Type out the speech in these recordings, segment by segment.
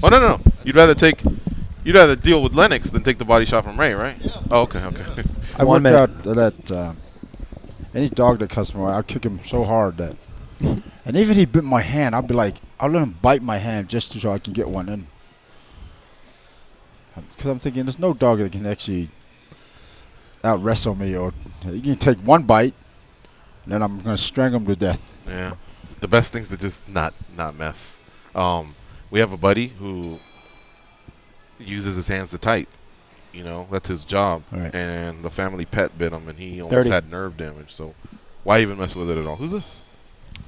Oh no. You'd rather deal with Lennox than take the body shot from Ray, right? Yeah. Oh, okay. I worked out that any dog that cuts me, I'll kick him so hard that, and even he bit my hand, I'll be like, I'll let him bite my hand just so I can get one in. Because I'm thinking, there's no dog that can actually out wrestle me, or you can take one bite, and then I'm gonna strangle him to death. Yeah. The best thing's to just not mess. We have a buddy who uses his hands to type. You know, that's his job. Right. And the family pet bit him, and he almost had nerve damage. So why even mess with it at all? Who's this?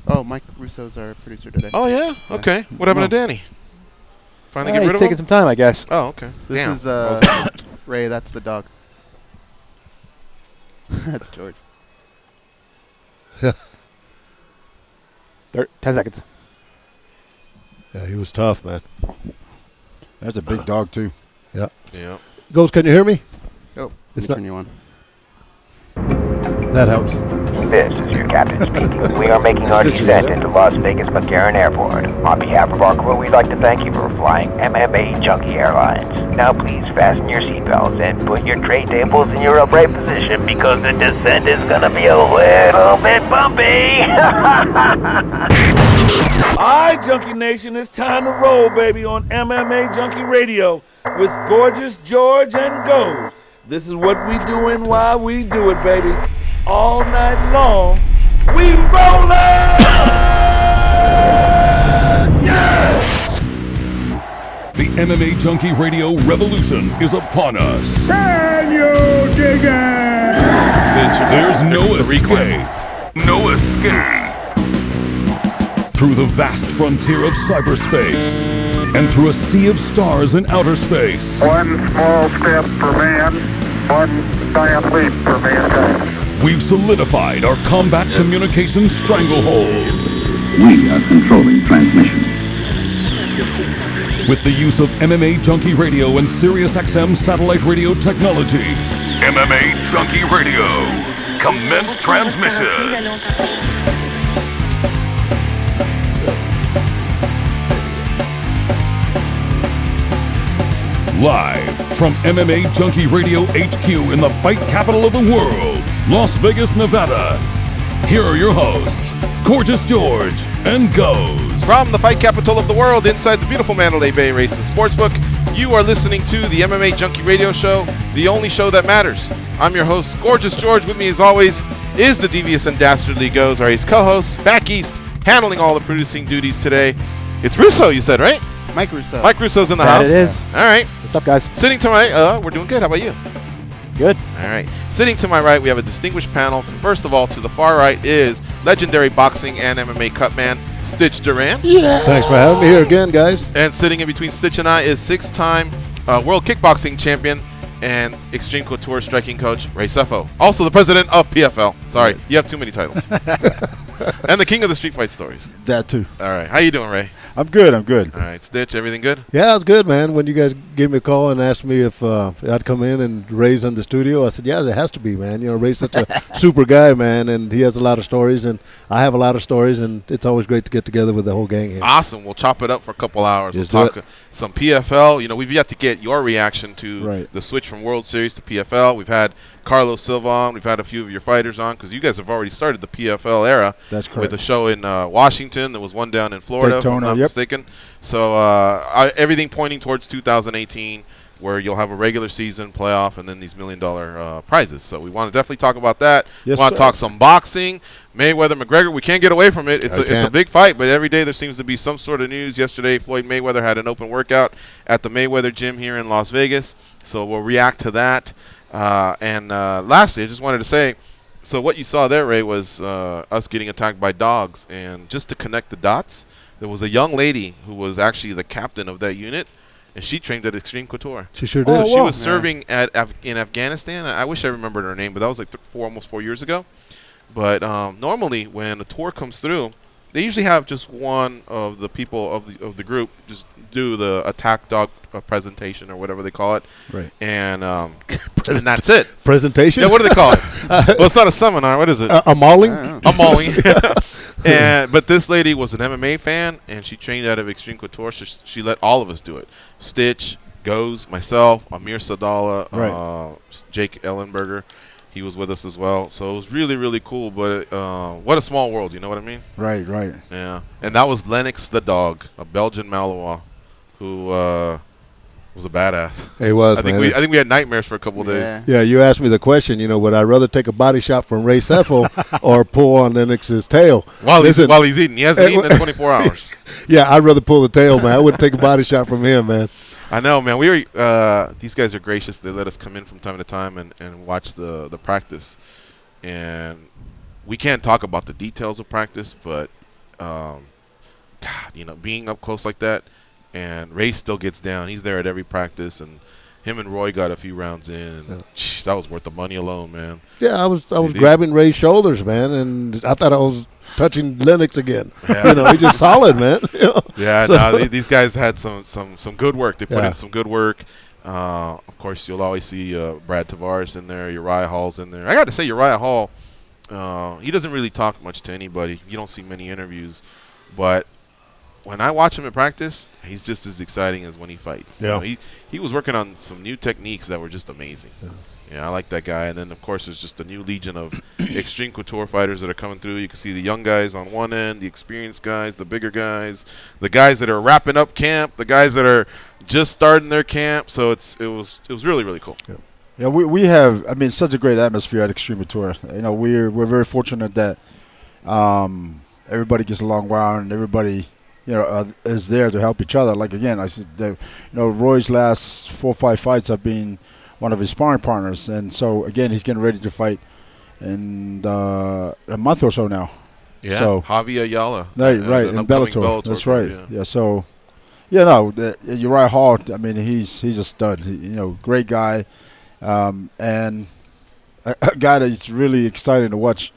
Oh, Mike Russo's our producer today. Oh, yeah? Okay. What happened to Danny? Finally get rid of him? He's taking some time, I guess. Oh, okay. This is Ray. That's the dog. That's George. 10 seconds. Yeah, he was tough, man. That's a big dog, too. Yeah. Yeah. Ghost, can you hear me? Oh, it's turn you on. That helps. This is your captain speaking. We are making our descent into Las Vegas McCarran Airport. On behalf of our crew, we'd like to thank you for flying MMAjunkie Airlines. Now please fasten your seatbelts and put your tray tables in your upright position because the descent is going to be a little bit bumpy. Alright, Junkie Nation, it's time to roll, baby, on MMAjunkie Radio with Gorgeous George and Ghost. This is what we doing while we do it, baby. All night long, we rollin'! Yeah! The MMAjunkie Radio revolution is upon us. Can you dig it? There's no escape. No escape. Through the vast frontier of cyberspace and through a sea of stars in outer space. One small step for man, one giant leap for mankind. We've solidified our combat communications stranglehold. We are controlling transmission. With the use of MMAjunkie Radio and SiriusXM satellite radio technology. MMAjunkie Radio. Commence transmission. Live from MMAjunkie Radio HQ in the fight capital of the world, Las Vegas, Nevada. Here are your hosts, Gorgeous George and Ghost. From the fight capital of the world, inside the beautiful Mandalay Bay Racing Sportsbook, you are listening to the MMAjunkie Radio Show, the only show that matters. I'm your host, Gorgeous George. With me, as always, is the devious and dastardly Ghost, our co-host, back east, handling all the producing duties today. It's Russo, you said, right? Mike Russo. Mike Russo's in the house. It is. All right. What's up, guys? Sitting to my, we're doing good. How about you? Good. All right. Sitting to my right, we have a distinguished panel. First of all, to the far right is legendary boxing and MMA cut man, Stitch Duran. Yeah. Thanks for having me here again, guys. And sitting in between Stitch and I is six-time world kickboxing champion and Extreme Couture striking coach, Ray Sefo. Also the president of PFL. Sorry, you have too many titles. And the king of the street fight stories. That, too. All right. How you doing, Ray? I'm good. I'm good. All right. Stitch, everything good? Yeah, it's good, man. When you guys gave me a call and asked me if I'd come in and Ray's in the studio, I said, yeah, it has to be, man. You know, Ray's such a super guy, man, and he has a lot of stories, and I have a lot of stories, and it's always great to get together with the whole gang here. Awesome. We'll chop it up for a couple hours. Just we'll talk some PFL. You know, we've yet to get your reaction to the switch from World Series to PFL. We've had Carlos Silva on. We've had a few of your fighters on because you guys have already started the PFL era. That's correct. With a show in Washington. There was one down in Florida, Daytona, if I'm not mistaken. So everything pointing towards 2018, where you'll have a regular season, playoff, and then these $1 million prizes. So we want to definitely talk about that. Yes, we want to talk some boxing. Mayweather, McGregor, we can't get away from it. It's a big fight, but every day there seems to be some sort of news. Yesterday, Floyd Mayweather had an open workout at the Mayweather gym here in Las Vegas. So we'll react to that. And lastly, I just wanted to say, so what you saw there, Ray, was us getting attacked by dogs. And just to connect the dots, there was a young lady who was actually the captain of that unit, and she trained at Extreme Couture. She sure did. So she was serving in Afghanistan. I wish I remembered her name, but that was like almost 4 years ago. But normally when a tour comes through, they usually have just one of the people of the group just do the attack dog presentation or whatever they call it. Right. And that's it. Presentation? Yeah, what do they call it? Well, it's not a seminar. What is it? A mauling? A mauling. But this lady was an MMA fan, and she trained out of Extreme Couture. So she let all of us do it. Stitch, Goes, myself, Amir Sadala, Jake Ellenberger. He was with us as well. So it was really, really cool. But what a small world, you know what I mean? Right. Yeah. And that was Lennox the dog, a Belgian Malinois, who was a badass. He was, I think we had nightmares for a couple of days. Yeah, you asked me the question, would I rather take a body shot from Ray Sefo or pull on Lennox's tail? While he's eating. He hasn't eaten in 24 hours. Yeah, I'd rather pull the tail, man. I wouldn't take a body shot from him, man. I know, man. We were these guys are gracious. They let us come in from time to time and watch the practice. And we can't talk about the details of practice, but God, being up close like that, and Ray still gets down. He's there at every practice, and him and Roy got a few rounds in. And that was worth the money alone, man. Yeah, I was grabbing Ray's shoulders, man, and I thought I was touching Lennox again. Yeah. He's just solid, man. Yeah, these guys had some good work. They put in some good work. Of course, you'll always see Brad Tavares in there. Uriah Hall's in there. I got to say, Uriah Hall, he doesn't really talk much to anybody. You don't see many interviews. But when I watch him at practice, he's just as exciting as when he fights. Yeah. He was working on some new techniques that were just amazing. Yeah, I like that guy. And then, of course, there's just a new legion of Extreme Couture fighters that are coming through. You can see the young guys on one end, the experienced guys, the bigger guys, the guys that are wrapping up camp, the guys that are just starting their camp. So it was really, really cool. Yeah, we have, such a great atmosphere at Extreme Couture. We're very fortunate that everybody gets along well and everybody, is there to help each other. Like, again, I said, Roy's last 4 or 5 fights have been one of his sparring partners, and so again he's getting ready to fight in a month or so now. Yeah, so Javi Ayala. Right, in Bellator. That's right. Yeah. So, Uriah Hall. He's a stud. Great guy, and a guy that's really exciting to watch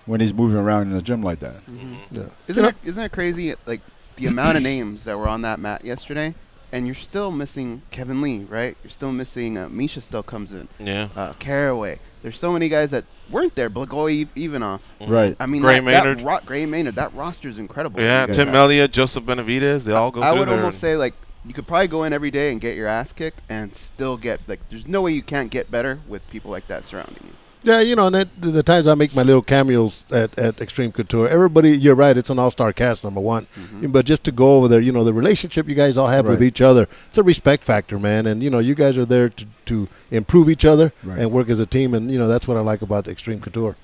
when he's moving around in the gym like that. Mm-hmm. Yeah. Isn't it crazy? Like the amount of names that were on that mat yesterday. And you're still missing Kevin Lee, right? You're still missing Misha still comes in. Yeah. Caraway. There's so many guys that weren't there, but go even off. Right. Gray Maynard. Gray Maynard. That roster is incredible. Yeah. Tim Elliott, Joseph Benavidez. They all go. I would almost say like you could probably go in every day and get your ass kicked and still get there's no way you can't get better with people like that surrounding you. Yeah, and the times I make my little cameos at Extreme Couture, everybody, you're right, it's an all-star cast, number one. Mm-hmm. But just to go over there, the relationship you guys all have with each other, it's a respect factor, man. And, you guys are there to improve each other and work as a team. And, that's what I like about Extreme Couture.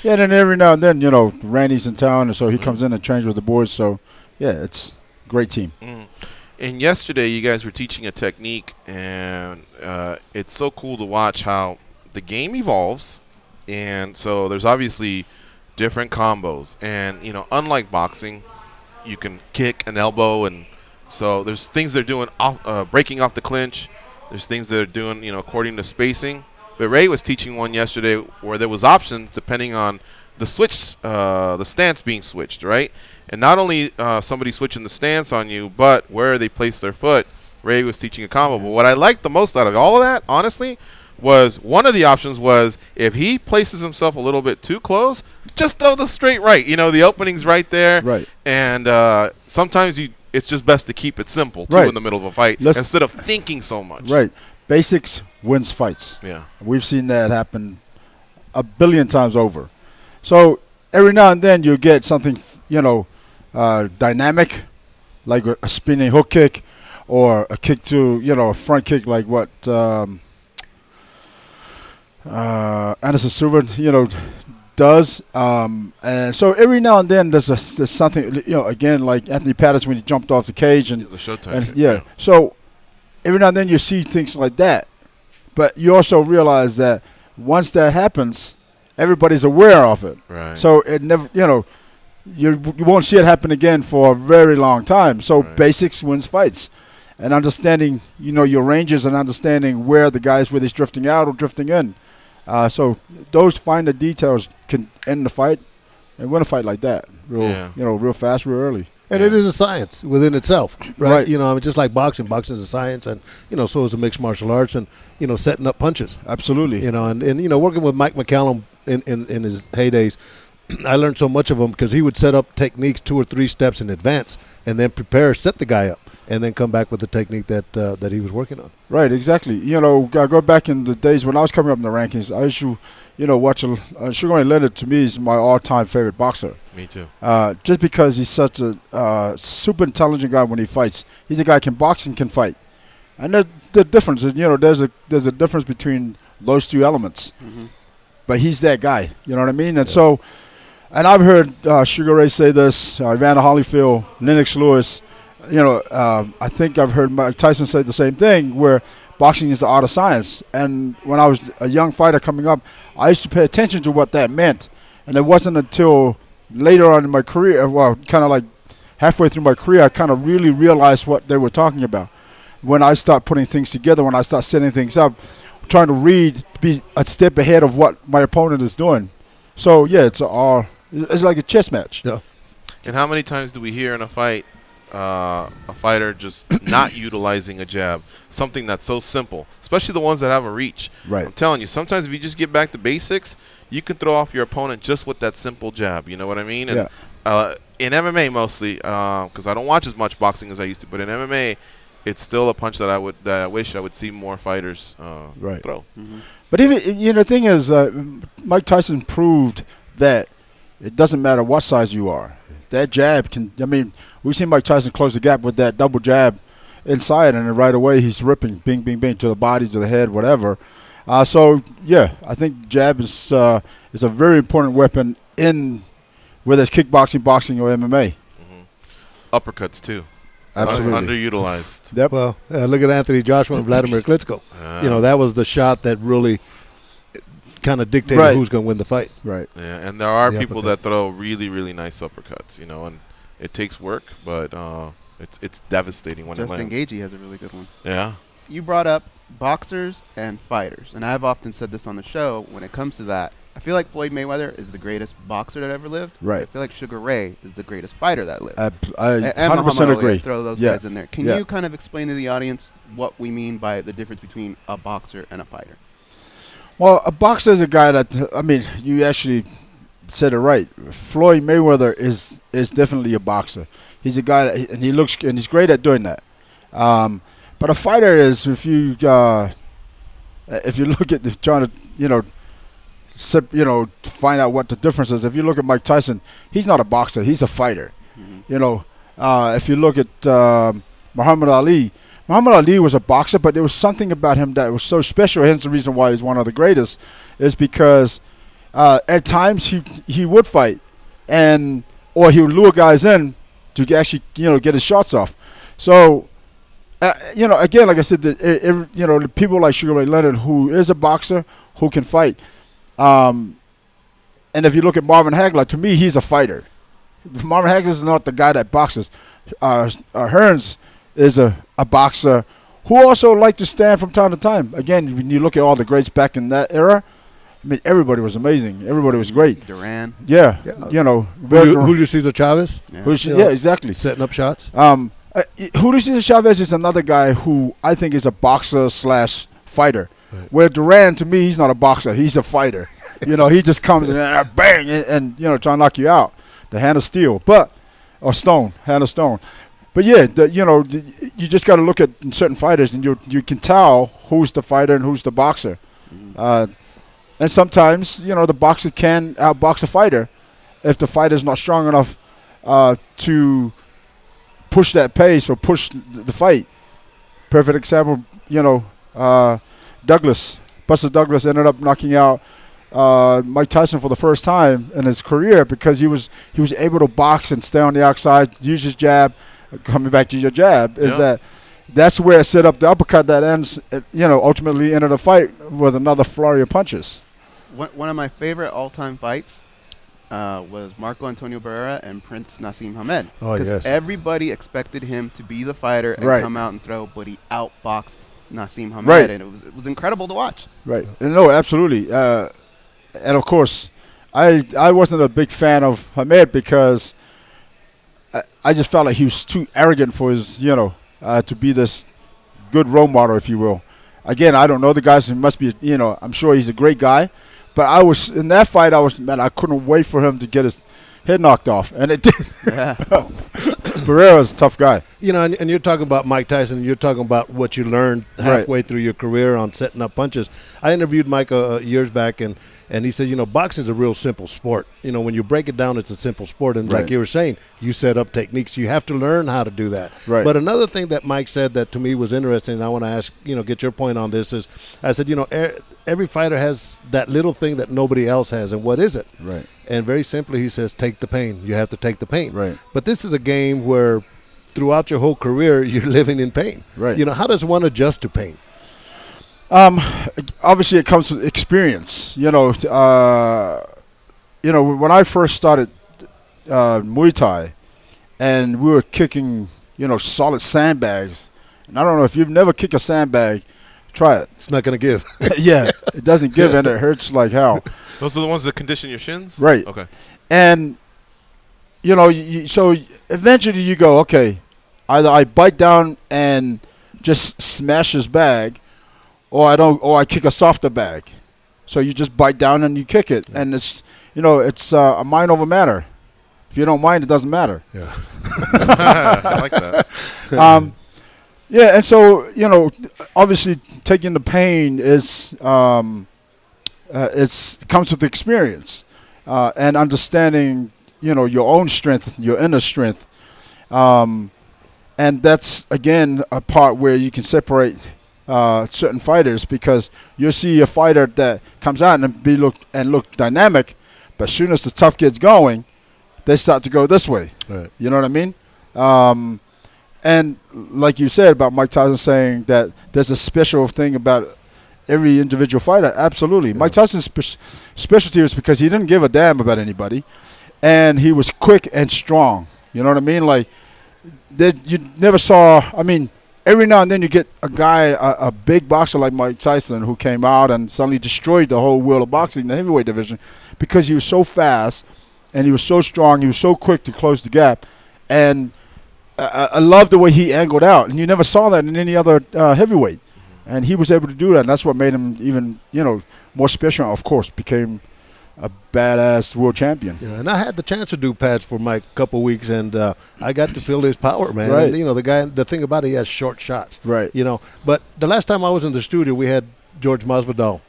Yeah, and then every now and then, Randy's in town, and so he comes in and trains with the boys. So, yeah, it's a great team. Mm. And yesterday you guys were teaching a technique, and it's so cool to watch how the game evolves, and so there's obviously different combos. And, unlike boxing, you can kick an elbow, and so there's things they're doing breaking off the clinch. There's things they're doing, according to spacing. But Ray was teaching one yesterday where there was options depending on the switch, the stance being switched, right? And not only somebody switching the stance on you, but where they place their foot. Ray was teaching a combo. But what I liked the most out of all of that, honestly, was one of the options was if he places himself a little bit too close, just throw the straight right. The opening's right there. Right. And sometimes it's just best to keep it simple, too, in the middle of a fight instead of thinking so much. Right. Basics wins fights. Yeah. We've seen that happen a billion times over. So every now and then you get something, dynamic, like a spinning hook kick or a kick to, a front kick like what Anderson Silva, does. And so every now and then there's something, again, like Anthony Patterson when he jumped off the cage. And the Showtime. Yeah. So every now and then you see things like that. But you also realize that once that happens, everybody's aware of it. Right. So it never, you won't see it happen again for a very long time. So basics wins fights. And understanding, your ranges and understanding where the guys, whether he's drifting out or drifting in. So those finer details can end the fight and win a fight like that, real fast, real early. And it is a science within itself, right? Just like boxing. Boxing is a science, and so is a mixed martial arts, and setting up punches. Absolutely. And working with Mike McCallum in his heydays, I learned so much of him because he would set up techniques 2 or 3 steps in advance and then set the guy up, and then come back with the technique that he was working on. Right, exactly. You know, I go back in the days when I was coming up in the rankings. I used to, watch Sugar Ray Leonard. To me, is my all-time favorite boxer. Me too. Just because he's such a super intelligent guy when he fights. He's a guy who can box and can fight. And the difference is, there's a difference between those two elements. Mm-hmm. But he's that guy. You know what I mean? And so, and I've heard Sugar Ray say this, Evander Holyfield, Lennox Lewis. I think I've heard Mike Tyson say the same thing, where boxing is the art of science. And when I was a young fighter coming up, I used to pay attention to what that meant. And it wasn't until later on in my career, well, kind of like halfway through my career, I kind of really realized what they were talking about. When I start putting things together, when I start setting things up, trying to read, be a step ahead of what my opponent is doing. So, yeah, it's like a chess match. Yeah. And how many times do we hear in a fight a fighter just not utilizing a jab, something that's so simple, especially the ones that have a reach? Right. I'm telling you, sometimes if you just get back to basics, you can throw off your opponent just with that simple jab. You know what I mean? And, in MMA mostly, because I don't watch as much boxing as I used to, but in MMA, it's still a punch that I wish I would see more fighters throw. Mm-hmm. But even the thing is, Mike Tyson proved that it doesn't matter what size you are. That jab can. I mean, we've seen Mike Tyson close the gap with that double jab inside, and then right away he's ripping, bing, bing, bing, to the body, to the head, whatever. So yeah, I think jab is a very important weapon in whether it's kickboxing, boxing, or MMA. Mm-hmm. Uppercuts too. Absolutely. Underutilized. Yep. Well, look at Anthony Joshua and Vladimir Klitschko. That was the shot that really kind of dictated who's going to win the fight. Right. Yeah, and there are people that throw really, really nice uppercuts, and it takes work, but it's devastating when it lands. Justin Gaethje has a really good one. Yeah. You brought up boxers and fighters, and I've often said this on the show. When it comes to that, I feel like Floyd Mayweather is the greatest boxer that ever lived. Right. I feel like Sugar Ray is the greatest fighter that lived. I 100% agree. Throw those guys in there. Can you kind of explain to the audience what we mean by the difference between a boxer and a fighter? Well, a boxer is a guy that, I mean, you actually said it right. Floyd Mayweather is definitely a boxer. He's a guy that, and he's great at doing that. But a fighter is, if you look at trying to, find out what the difference is. If you look at Mike Tyson, he's not a boxer. He's a fighter. Mm-hmm. If you look at Muhammad Ali was a boxer, but there was something about him that was so special. Hence the reason why he's one of the greatest, is because at times he would fight, or he would lure guys in to actually get his shots off. So again, like I said, the people like Sugar Ray Leonard, who is a boxer who can fight. And if you look at Marvin Hagler, to me, he's a fighter. Marvin Hagler is not the guy that boxes. Hearns is a boxer who also liked to stand from time to time. Again, when you look at all the greats back in that era, I mean, everybody was amazing. Everybody was great. Duran. Yeah. Julio Cesar Chavez. Yeah, exactly. Setting up shots. Julio Cesar Chavez is another guy who I think is a boxer/fighter. Right. Where Duran, to me, he's not a boxer. He's a fighter. He just comes and bang and try to knock you out. The hand of steel, hand of stone. But yeah, you just got to look at certain fighters, and you can tell who's the fighter and who's the boxer. Mm-hmm. And sometimes, the boxer can outbox a fighter if the fighter's not strong enough to push that pace or push the fight. Perfect example, Buster Douglas ended up knocking out Mike Tyson for the first time in his career because he was able to box and stay on the outside, use his jab. Coming back to your jab, that's where it set up the uppercut that ends, ultimately ended the fight with another flurry of punches. One of my favorite all-time fights was Marco Antonio Barrera and Prince Nassim Hamed. Oh, yes. Everybody expected him to be the fighter and come out and throw, but he outboxed Nassim Hamed, and it was incredible to watch. Right. No, absolutely. And of course, I wasn't a big fan of Hamed because I just felt like he was too arrogant for his, to be this good role model, if you will. Again, I don't know the guy, so he must be, I'm sure he's a great guy, But I was in that fight. I couldn't wait for him to get his head knocked off, and it did. Yeah. Pereira's a tough guy. You know, and you're talking about Mike Tyson, and you're talking about what you learned halfway through your career on setting up punches. I interviewed Mike years back, and he said, you know, boxing is a real simple sport. You know, when you break it down, it's a simple sport. And like you were saying, you set up techniques. You have to learn how to do that. Right. But another thing that Mike said that to me was interesting, and I want to ask, you know, get your point on this, is I said, you know, every fighter has that little thing that nobody else has. And what is it? Right. And very simply, he says, take the pain. You have to take the pain. Right. But this is a game where throughout your whole career, you're living in pain. Right. You know, how does one adjust to pain? Obviously, it comes with experience. You know, when I first started Muay Thai, and we were kicking, you know, solid sandbags. And I don't know if you've never kicked a sandbag, try it. It's not going to give. Yeah, it doesn't give, and it hurts like hell. Those are the ones that condition your shins? Right. Okay. And, you know, so eventually you go, okay, either I bite down and just smash his bag, or I kick a softer bag. So you just bite down and you kick it. And it's, you know, it's a mind over matter. If you don't mind, it doesn't matter. Yeah. I like that. Yeah, and so, you know, obviously taking the pain comes with experience and understanding, you know, your own strength, your inner strength. And that's, again, a part where you can separate certain fighters, because you'll see a fighter that comes out and look dynamic, but as soon as the tough gets going, they start to go this way. Right. You know what I mean? And like you said about Mike Tyson saying that there's a special thing about every individual fighter. Absolutely. Yeah. Mike Tyson's specialty was because he didn't give a damn about anybody, and he was quick and strong. You know what I mean? Like, you never saw, I mean, every now and then you get a guy, a big boxer like Mike Tyson, who came out and suddenly destroyed the whole world of boxing in the heavyweight division because he was so fast and he was so strong, he was so quick to close the gap. And I love the way he angled out, and you never saw that in any other heavyweight. And he was able to do that, and that's what made him even, you know, more special. Of course, became a badass world champion. Yeah, and I had the chance to do pads for Mike a couple weeks, and I got to feel his power, man. Right. And, you know, the thing about it, he has short shots. Right. You know, but the last time I was in the studio, we had George Masvidal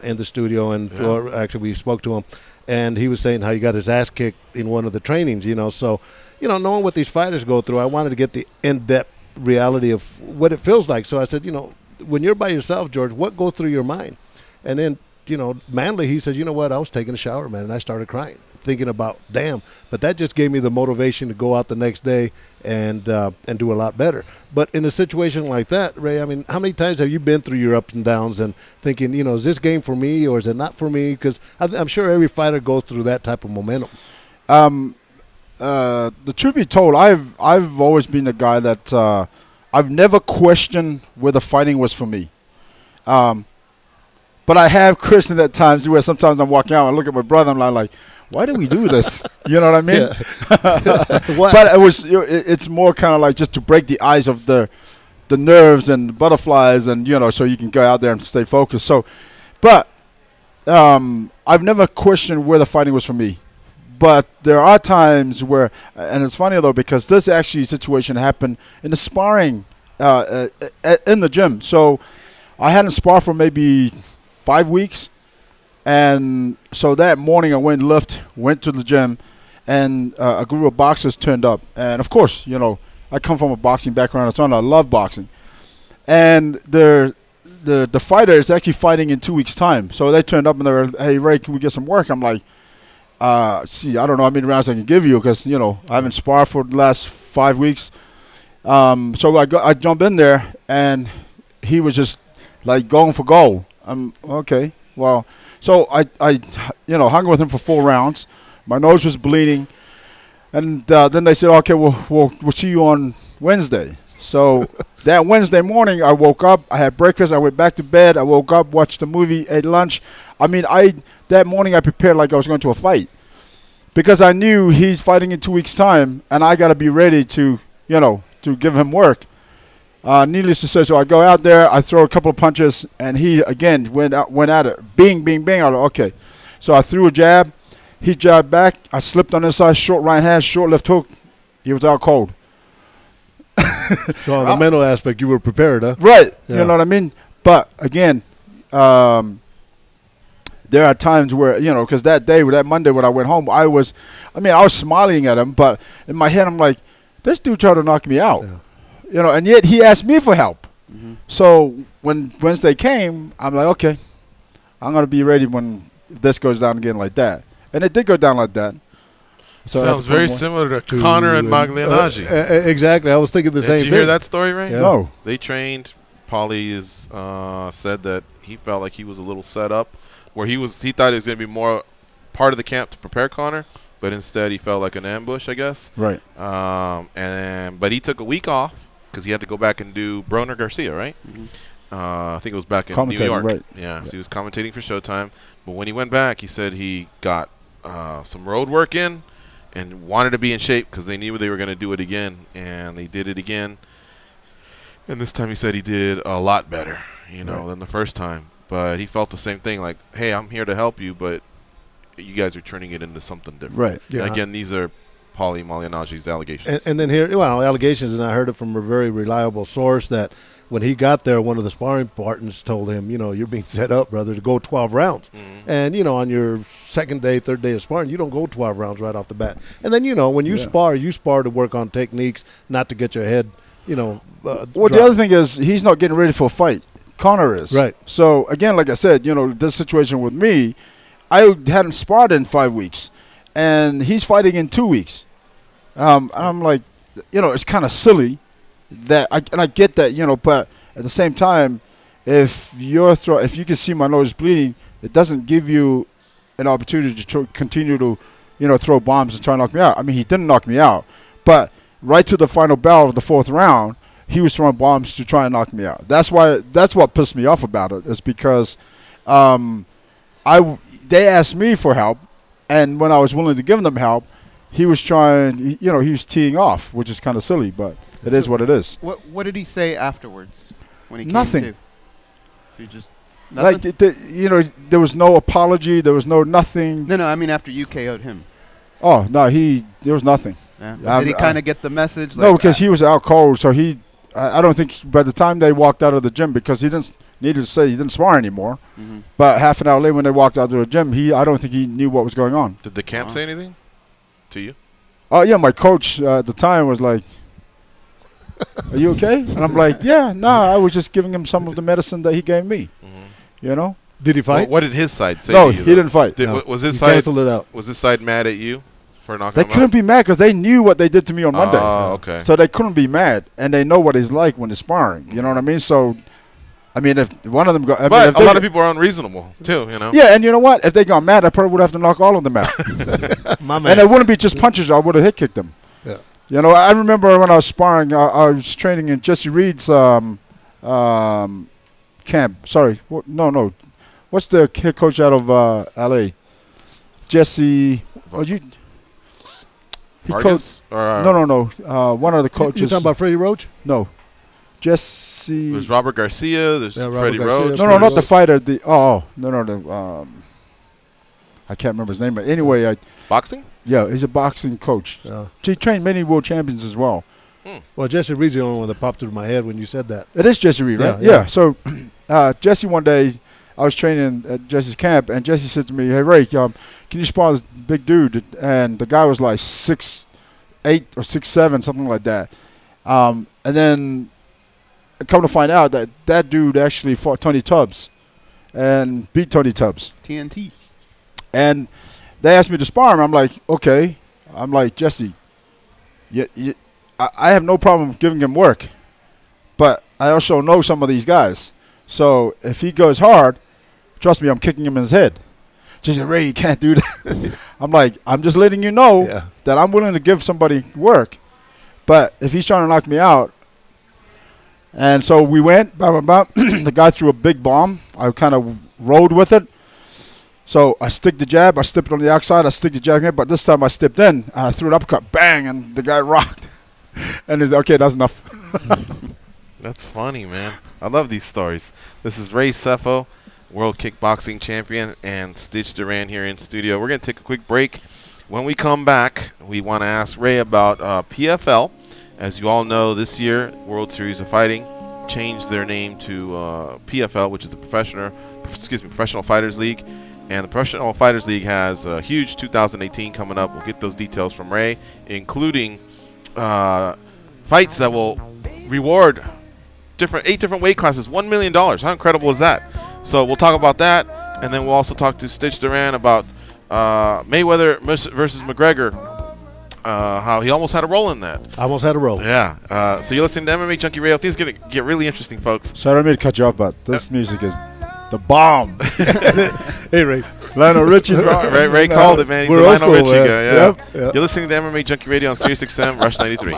in the studio, and actually we spoke to him, and he was saying how he got his ass kicked in one of the trainings, you know. So, you know, knowing what these fighters go through, I wanted to get the in-depth reality of what it feels like. So I said, you know, when you're by yourself, George, what goes through your mind? And then, you know, manly, he said, you know what, I was taking a shower, man, and I started crying, thinking about, damn. But that just gave me the motivation to go out the next day and do a lot better. But in a situation like that, Ray, I mean, how many times have you been through your ups and downs and thinking, you know, is this game for me or is it not for me? Because I'm sure every fighter goes through that type of momentum. The truth be told, I've always been a guy that I've never questioned whether fighting was for me. But I have questioned at times where sometimes I'm walking out and I look at my brother, I'm like, why do we do this? You know what I mean? But it's more kind of like just to break the ice of the nerves and the butterflies, and, you know, so you can go out there and stay focused. So, but I've never questioned whether fighting was for me. But there are times where, and it's funny though, because this actually situation happened in the sparring in the gym. So I hadn't sparred for maybe 5 weeks, and so that morning I went to the gym, and a group of boxers turned up. And of course, you know, I come from a boxing background, so I love boxing. And the fighter is actually fighting in 2 weeks' time. So they turned up and they were, hey Ray, can we get some work? I'm like, see, I don't know how many rounds I can give you, because, you know, I haven't sparred for the last 5 weeks. So I jump in there, and he was just like going for gold. I'm okay. Well, so I you know, hung with him for 4 rounds. My nose was bleeding, and then they said, okay, we'll see you on Wednesday. So that Wednesday morning, I woke up, I had breakfast, I went back to bed, I woke up, watched the movie, ate lunch. I mean, that morning I prepared like I was going to a fight, because I knew he's fighting in 2 weeks' time, and I got to be ready to, you know, to give him work. Needless to say, so I go out there, I throw a couple of punches, and he again went at it. Bing, bing, bing. I was like, okay. So I threw a jab. He jabbed back. I slipped on his side, short right hand, short left hook. He was out cold. So on the mental aspect, you were prepared, huh? Right. Yeah. You know what I mean? But again, there are times where, because that Monday when I went home, I was smiling at him, but in my head I'm like, this dude tried to knock me out. Yeah. And yet he asked me for help. Mm-hmm. So when Wednesday came, I'm like, okay, I'm going to be ready when this goes down again like that. And it did go down like that. So sounds very similar to Connor and Maglianaggi. Exactly. I was thinking the same thing. Did you hear that story, Ray? Yeah. No. They trained. Paulie said that he felt like he was a little set up, where he thought it was going to be more part of the camp to prepare Connor, but instead he felt like an ambush, I guess. Right. But he took a week off because he had to go back and do Broner Garcia, right? Mm-hmm. I think it was back in New York. Right. Yeah, so he was commentating for Showtime. But when he went back, he said he got some road work in and wanted to be in shape because they knew they were going to do it again, and they did it again. And this time he said he did a lot better, than the first time. But he felt the same thing, like, hey, I'm here to help you, but you guys are turning it into something different. Right. Yeah. And again, these are Paulie Malignaggi's allegations. And then allegations, and I heard it from a very reliable source that when he got there, one of the sparring partners told him, you're being set up, brother, to go 12 rounds. Mm-hmm. And, on your second day, third day of sparring, you don't go 12 rounds right off the bat. And then, when you spar to work on techniques, not to get your head, well, the other thing is he's not getting ready for a fight. Connor is. Right. So, again, like I said, this situation with me, I hadn't sparred in 5 weeks, and he's fighting in 2 weeks. And I'm like, it's kind of silly. I get that, but at the same time, if you can see my nose bleeding, it doesn't give you an opportunity to continue to, throw bombs and try to knock me out. I mean, he didn't knock me out, but right to the final bell of the fourth round, he was throwing bombs to try and knock me out. That's what pissed me off about it, is because they asked me for help, and when I was willing to give them help, he was trying, he was teeing off, which is kind of silly, but it is what it is. What did he say afterwards when he came Nothing. to? He just nothing? Like there was no apology, there was no nothing. No, I mean after you KO'd him. Oh no, there was nothing. Yeah. Did he kind of get the message? No, because he was out cold, so I don't think by the time they walked out of the gym, because he didn't spar anymore. Mm-hmm. But half an hour later when they walked out of the gym, I don't think he knew what was going on. Did the camp say anything to you? Oh yeah, my coach at the time was like, "Are you okay?" And I'm like, "Yeah, no, I was just giving him some of the medicine that he gave me." Mm-hmm. Did he fight? Well, what did his side say? No, to you, he didn't fight. Was his side canceled it out? Was his side mad at you for knocking They him couldn't out? be mad because they knew what they did to me on Monday. Oh, okay. So they couldn't be mad, and they know what it's like when they're sparring. You know what I mean? So, I mean, if one of them got, but a lot of people are unreasonable too. Yeah, and you know what? If they got mad, I probably would have to knock all of them out. My man. And it wouldn't be just punches. I would have hit kicked them. Yeah. I remember when I was sparring, I was training in Jesse Reed's camp. Sorry, no. What's the head coach out of L.A.? Jesse. He coached. No. One of the coaches. You talking about Freddie Roach? No. Jesse. There's Robert Garcia. There's Freddie Roach. No, not the fighter. No. I can't remember his name, but anyway, boxing. Yeah, he's a boxing coach. Yeah. He trained many world champions as well. Well, Jesse Reed's the only one that popped into my head when you said that. It is Jesse Reed, right? Yeah. So, Jesse, one day, I was training at Jesse's camp, and Jesse said to me, "Hey, Ray, can you spar this big dude?" And the guy was like 6'8" or 6'7", something like that. And then come to find out that dude actually fought Tony Tubbs and beat Tony Tubbs. TNT. And they asked me to spar him. I'm like, okay. I'm like, Jesse, I have no problem giving him work, but I also know some of these guys. So if he goes hard, trust me, I'm kicking him in his head. She said, "Ray, you can't do that." I'm like, I'm just letting you know that I'm willing to give somebody work, but if he's trying to knock me out. And so we went, the guy threw a big bomb. I kind of rode with it. So I stick the jab, I stepped on the outside, I stick the jab in, but this time I stepped in, I threw an uppercut, bang, and the guy rocked. And he's like, okay, that's enough. That's funny, man. I love these stories. This is Ray Sefo, World Kickboxing Champion, and Stitch Duran here in studio. We're going to take a quick break. When we come back, we want to ask Ray about PFL. As you all know, this year, World Series of Fighting changed their name to PFL, which is the Professional Fighters League. And the Professional Fighters League has a huge 2018 coming up. We'll get those details from Ray, including fights that will reward 8 different weight classes, $1 million. How incredible is that? So we'll talk about that, and then we'll also talk to Stitch Duran about Mayweather versus McGregor, how he almost had a role in that. Almost had a role. Yeah. So you're listening to MMA Junkie Radio. Things are going to get really interesting, folks. Sorry, I didn't mean to cut you off, but this music is the bomb. Hey, Ray. Lionel Richie's on. Ray called it, man. He's We're a old Lionel school, Richie man. guy. Yeah. Yep. You're listening to MMA Junkie Radio on Sirius XM, Rush 93.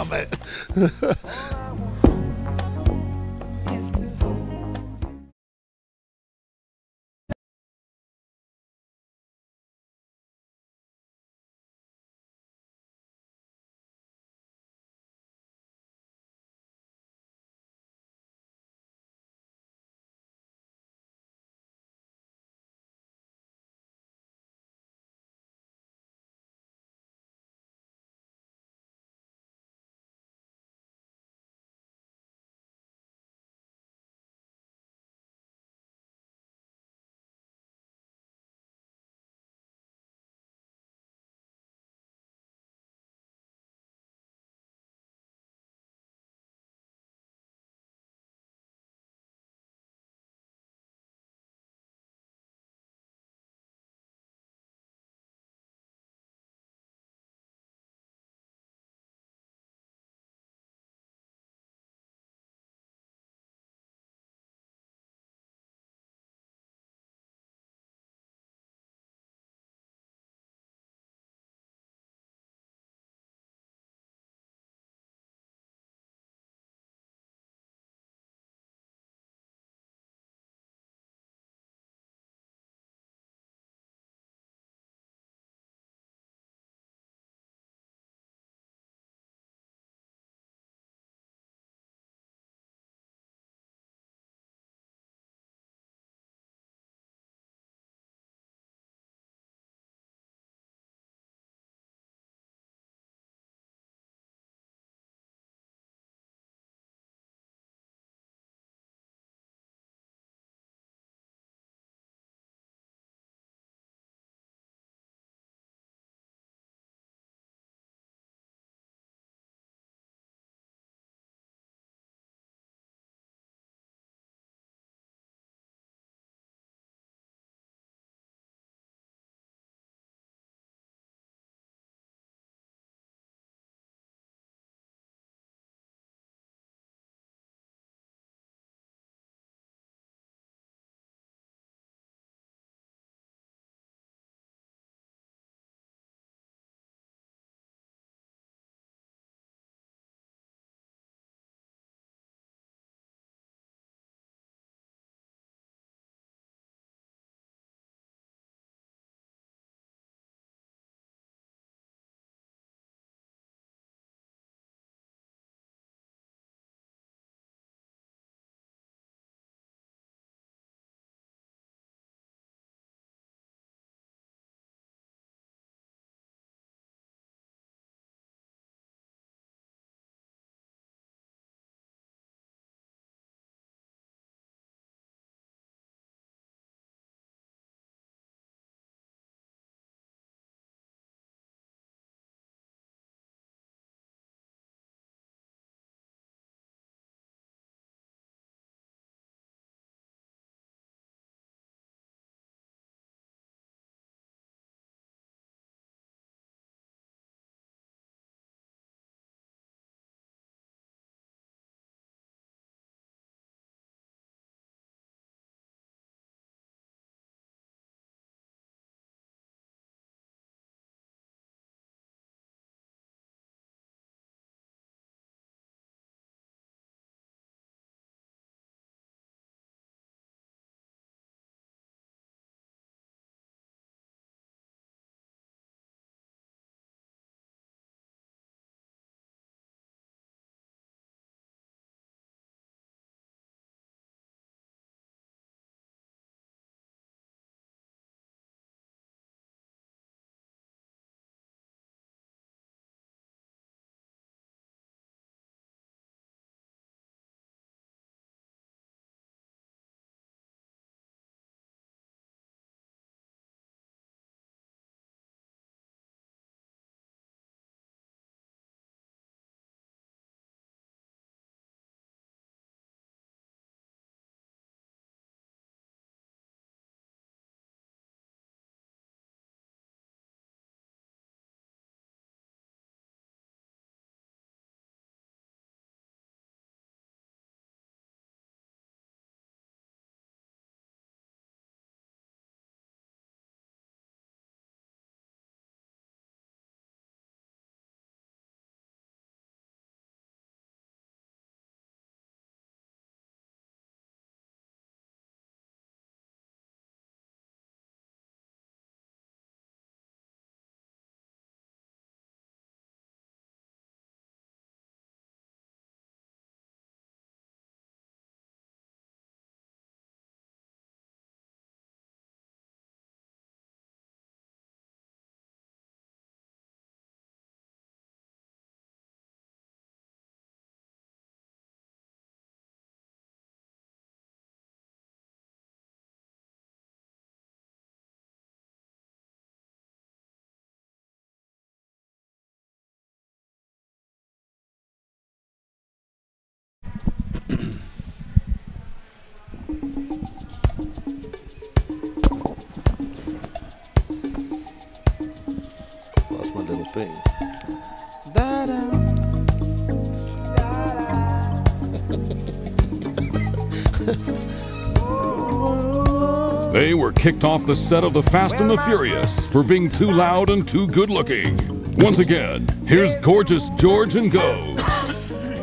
They were kicked off the set of The Fast and the Furious for being too loud and too good-looking. Once again, here's gorgeous George and Goes.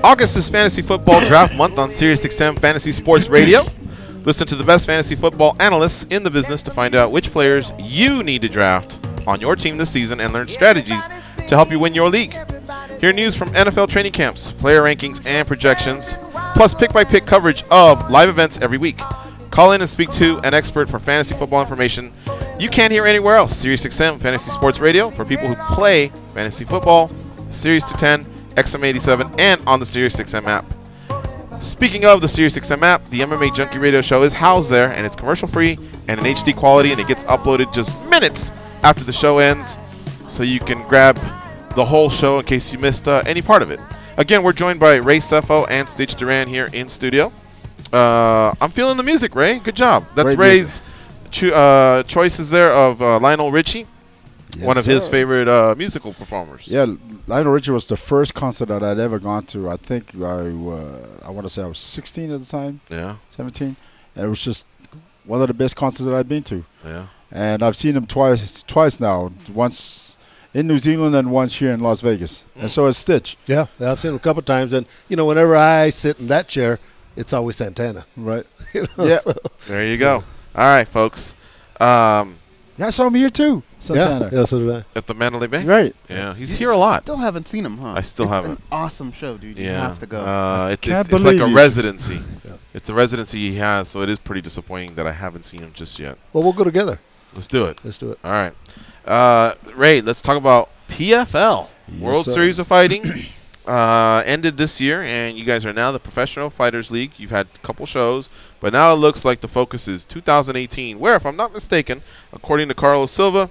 August is Fantasy Football Draft Month on SiriusXM Fantasy Sports Radio. Listen to the best fantasy football analysts in the business to find out which players you need to draft on your team this season and learn strategies to help you win your league. Hear news from NFL training camps, player rankings, and projections, plus pick-by-pick coverage of live events every week. Call in and speak to an expert for fantasy football information you can't hear anywhere else. SiriusXM Fantasy Sports Radio for people who play fantasy football, Sirius 210, XM87, and on the SiriusXM app. Speaking of the SiriusXM app, the MMA Junkie Radio show is housed there, and it's commercial-free and in HD quality, and it gets uploaded just minutes after the show ends, so you can grab the whole show in case you missed any part of it. Again, we're joined by Ray Sefo and Stitch Duran here in studio. I'm feeling the music, Ray. Good job. That's Ray's choices there of Lionel Richie. Yes, one of his favorite musical performers. Yeah, Lionel Richie was the first concert that I'd ever gone to. I think I want to say I was 16 at the time. Yeah. 17. And it was just one of the best concerts that I've been to. Yeah. And I've seen him twice now. Once in New Zealand and once here in Las Vegas. And so is Stitch. Yeah, I've seen him a couple of times. And, you know, whenever I sit in that chair, it's always Santana. Right. You know, yeah. so. There you go. All right, folks. Yeah, I saw him here too, Santana. Yeah, so did I. At the Mandalay Bay? Right. Yeah, he's here a lot. Still haven't seen him, huh? I still haven't. It's an awesome show, dude. You Yeah. have to go. It's like a residency. Yeah. It's a residency he has, so it is pretty disappointing that I haven't seen him just yet. Well, we'll go together. Let's do it. Let's do it. All right. Ray, let's talk about PFL. World Series of Fighting ended this year, and you guys are now the Professional Fighters League. You've had a couple shows, but now it looks like the focus is 2018, where, if I'm not mistaken, according to Carlos Silva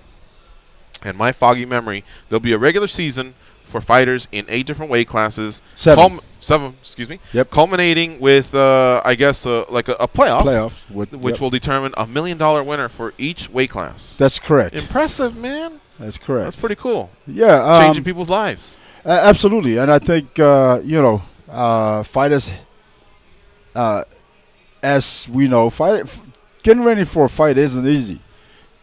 and my foggy memory, there'll be a regular season for fighters in 8 different weight classes. Seven, excuse me. Yep. Culminating with, I guess, like a playoff. Playoffs. Which will determine $1 million winner for each weight class. That's correct. Impressive, man. That's correct. That's pretty cool. Yeah. Changing people's lives. Absolutely. And I think, fighters, as we know, getting ready for a fight isn't easy.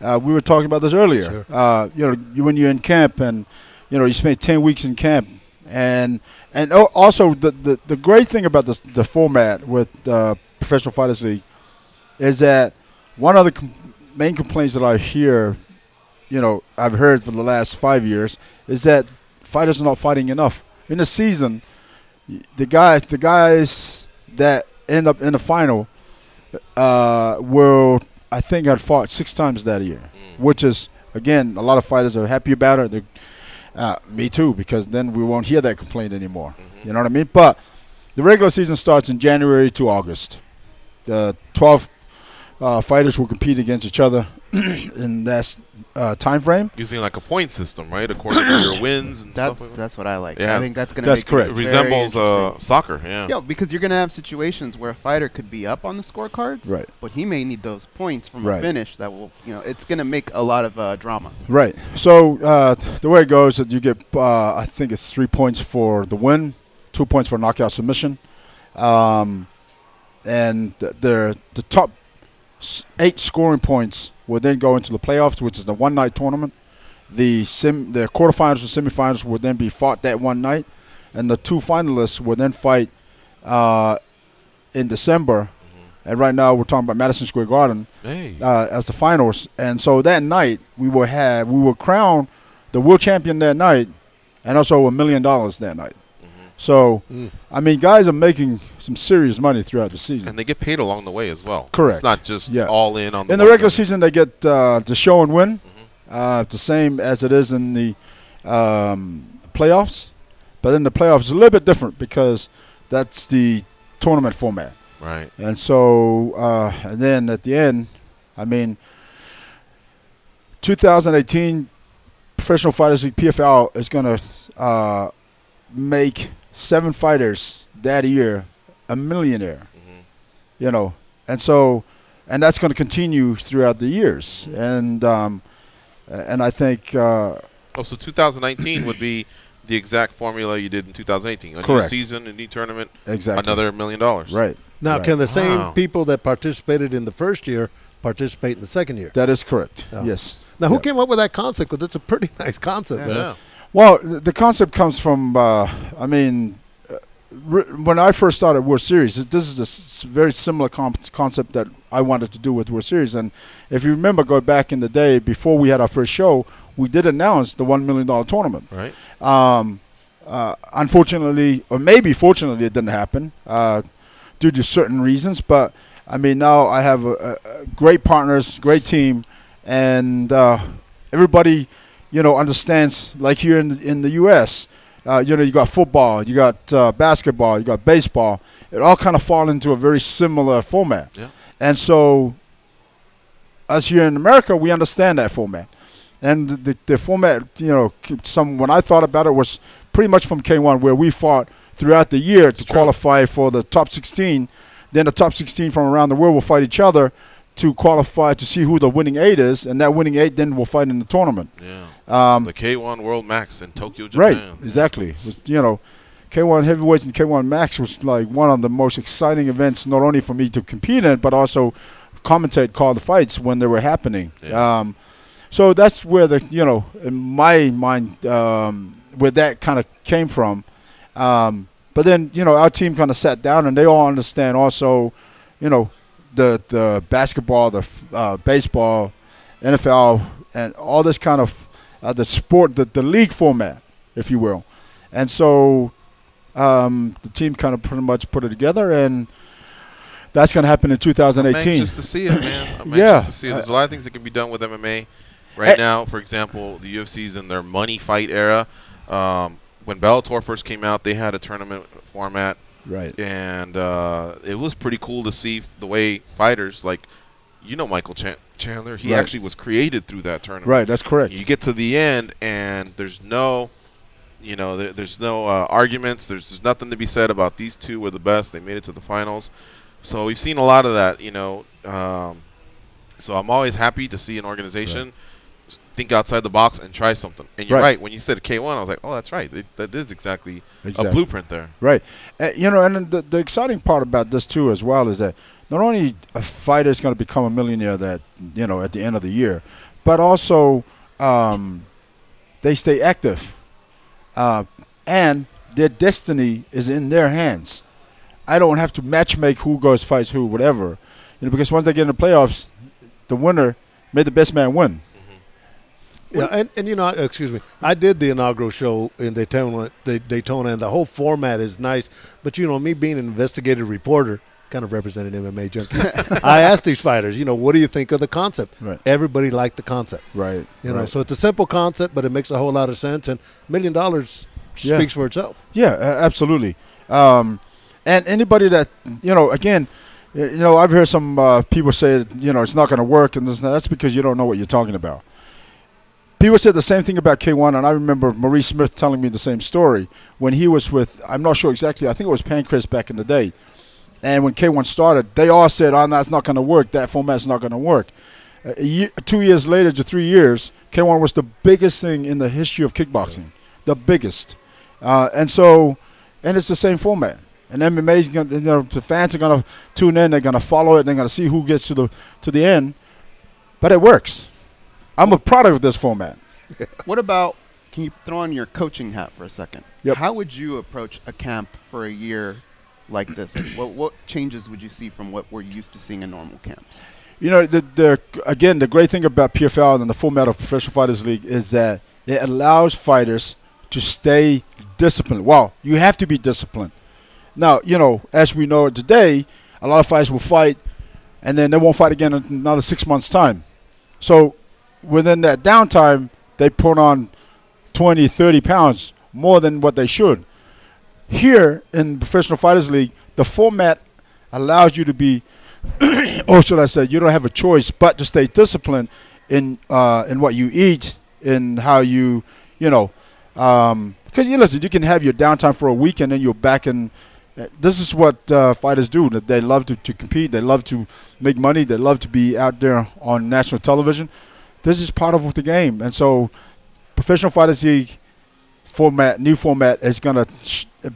We were talking about this earlier. Sure. When you're in camp and, you spend 10 weeks in camp. And also the great thing about the format with Professional Fighters League is that one of the main complaints that I hear, I've heard for the last 5 years, is that fighters are not fighting enough. In the season, the guys that end up in the final will, I think, had fought 6 times that year, which is, again, a lot of fighters are happy about it. Me too, because then we won't hear that complaint anymore. You know what I mean? But the regular season starts in January to August. The 12 fighters will compete against each other in that time frame. Using like a point system, right? According to your wins and stuff like that. That's what I like. Yeah. I think that's going to That's make correct. It very resembles soccer, yeah. Yeah, because you're going to have situations where a fighter could be up on the scorecards, Right. but he may need those points from Right. a finish that will, it's going to make a lot of drama. Right. So the way it goes is that you get, I think it's 3 points for the win, 2 points for knockout submission, and the top 8 scoring points will then go into the playoffs, which is the one-night tournament. The quarterfinals and semifinals will then be fought that one night, and the 2 finalists will then fight in December. And right now we're talking about Madison Square Garden as the finals. And so that night we will crown the world champion that night, and also $1 million that night. So, I mean, guys are making some serious money throughout the season. And they get paid along the way as well. Correct. It's not just all in on the In the regular season, they get the show and win, the same as it is in the playoffs. But in the playoffs, it's a little bit different because that's the tournament format. Right. And so, and then at the end, I mean, 2018 Professional Fighters League PFL is going to make 7 fighters that year a millionaire, and so, and that's going to continue throughout the years, and I think. So 2019 would be the exact formula you did in 2018. A Correct. new season, a new tournament, exactly. another $1 million. Right. Now, can the same people that participated in the first year participate in the second year? That is correct. Yes. Now, who came up with that concept? Because it's a pretty nice concept. Yeah. Well, the concept comes from, when I first started World Series, this is a very similar concept that I wanted to do with World Series. And if you remember, go back in the day, before we had our first show, we did announce the $1 million tournament. Right. Unfortunately, or maybe fortunately, it didn't happen due to certain reasons. But, now I have great partners, great team, and everybody, understands, like here in the U.S., you got football, you got basketball, you got baseball. It all kind of fall into a very similar format. Yeah. And so us here in America, we understand that format. And the format, when I thought about it, was pretty much from K1, where we fought throughout the year to qualify for the top 16. Then the top 16 from around the world will fight each other to qualify to see who the winning 8 is, and that winning 8 then will fight in the tournament. Yeah. The K1 World Max in Tokyo, Japan. Right, exactly. K1 Heavyweights and K1 Max was like one of the most exciting events, not only for me to compete in, but also call the fights when they were happening. Yeah. So that's where in my mind, where that kind of came from. But then, our team kind of sat down, and they all understand also, the basketball, the baseball, NFL, and all this kind of the sport, the league format, if you will. And so the team kind of pretty much put it together, and that's going to happen in 2018. I'm anxious to see it, man. I'm anxious to see it. There's a lot of things that can be done with MMA right now. For example, the UFC's in their money fight era. When Bellator first came out, they had a tournament format. Right. And it was pretty cool to see the way fighters, like, Michael Chandler, he actually was created through that tournament. Right, that's correct. You get to the end, and there's no, there's no arguments. There's nothing to be said about these two were the best. They made it to the finals. So we've seen a lot of that, So I'm always happy to see an organization think outside the box and try something. And you're right. When you said K1, I was like, oh, that's right. That is exactly a blueprint there. Right. And the exciting part about this, too, as well, is that not only a fighter is going to become a millionaire that, at the end of the year, but also they stay active. And their destiny is in their hands. I don't have to matchmake who goes, fights who, whatever. Because once they get in the playoffs, the winner made the best man win. Yeah, and excuse me, I did the inaugural show in Daytona, and the whole format is nice. But, me being an investigative reporter, kind of represented MMA Junkie, I asked these fighters, what do you think of the concept? Right. Everybody liked the concept. Right. So it's a simple concept, but it makes a whole lot of sense, and $1 million speaks for itself. Yeah, absolutely. And anybody that, again, I've heard some people say, it's not going to work, and that's because you don't know what you're talking about. People said the same thing about K1, and I remember Maurice Smith telling me the same story when he was with, I'm not sure exactly, I think it was Pancras back in the day. And when K1 started, they all said, oh, that's not going to work. That format's not going to work. 2 years later to 3 years, K1 was the biggest thing in the history of kickboxing, the biggest. And it's the same format. And MMA, the fans are going to tune in. They're going to follow it. They're going to see who gets to the end. But it works. I'm a product of this format. What about, can you throw on your coaching hat for a second? Yep. How would you approach a camp for a year like this? What changes would you see from what we're used to seeing in normal camps? Again, the great thing about PFL and the format of Professional Fighters League is that it allows fighters to stay disciplined. Well, you have to be disciplined. Now, as we know today, a lot of fighters will fight, and then they won't fight again in another 6 months' time. So within that downtime, they put on 20, 30 pounds more than what they should. Here in Professional Fighters League, the format allows you to be, or should I say, you don't have a choice but to stay disciplined in what you eat, in how you, because listen, you can have your downtime for a week and then you're back in. This is what fighters do. They love to compete. They love to make money. They love to be out there on national television. This is part of the game. And so Professional Fighters League new format is going to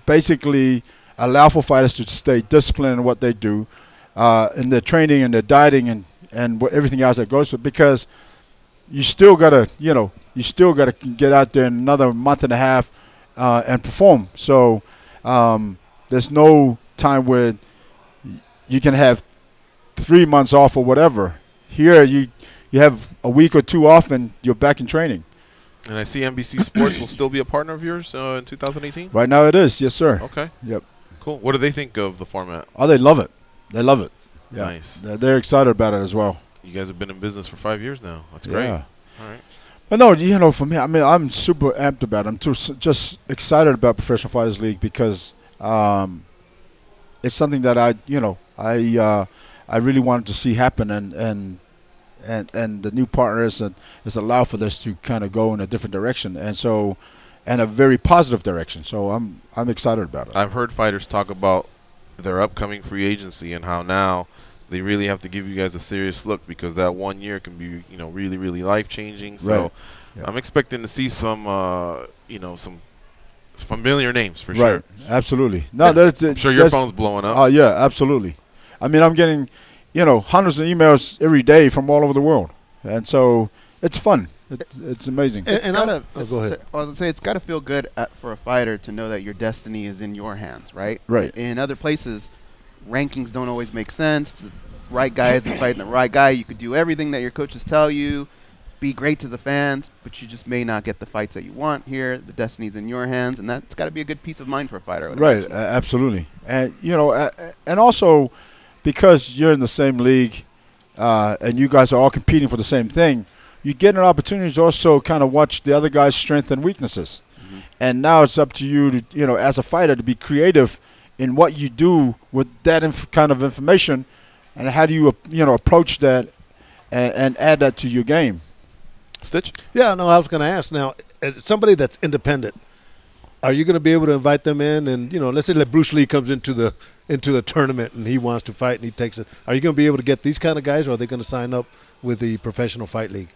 basically allow for fighters to stay disciplined in what they do, in their training and their dieting and everything else that goes with it, because you still gotta get out there in another month and a half and perform. So there's no time where you can have 3 months off or whatever. Here you have a week or two off and you're back in training. And I see NBC Sports will still be a partner of yours in 2018? Right now it is, yes, sir. Okay. Yep. Cool. What do they think of the format? Oh, they love it. They love it. Yeah. Nice. They're excited about it as well. You guys have been in business for 5 years now. That's great. Yeah. All right. But no, for me, I mean, I'm super amped about it. I'm just excited about Professional Fighters League because it's something that I really wanted to see happen, and the new partners has allowed for this to kind of go in a different direction, and a very positive direction. So I'm excited about it. I've heard fighters talk about their upcoming free agency and how now they really have to give you guys a serious look because that 1 year can be really, really life changing. So Right. Yeah. I'm expecting to see some some familiar names for sure. Right. Absolutely. No, I'm sure your phone's blowing up. Oh yeah, absolutely. I mean, I'm getting hundreds of emails every day from all over the world, and so it's fun. It's amazing. Go ahead. I was gonna say it's got to feel good for a fighter to know that your destiny is in your hands, right? Right. In other places, rankings don't always make sense. The right guy isn't fighting the right guy. You could do everything that your coaches tell you, be great to the fans, but you just may not get the fights that you want here. The destiny's in your hands, and that's got to be a good peace of mind for a fighter. I would Right. imagine. Absolutely. And and also because you're in the same league, and you guys are all competing for the same thing, you get an opportunity to also kind of watch the other guy's strengths and weaknesses. Mm-hmm. And now it's up to you to, as a fighter, to be creative in what you do with that kind of information, and how do you, approach that and add that to your game. Stitch? Yeah, no, I was going to ask now, as somebody that's independent, are you going to be able to invite them in? And, let's say that Bruce Lee comes into the tournament and he wants to fight and he takes it. Are you going to be able to get these kind of guys, or are they going to sign up with the Professional Fight League?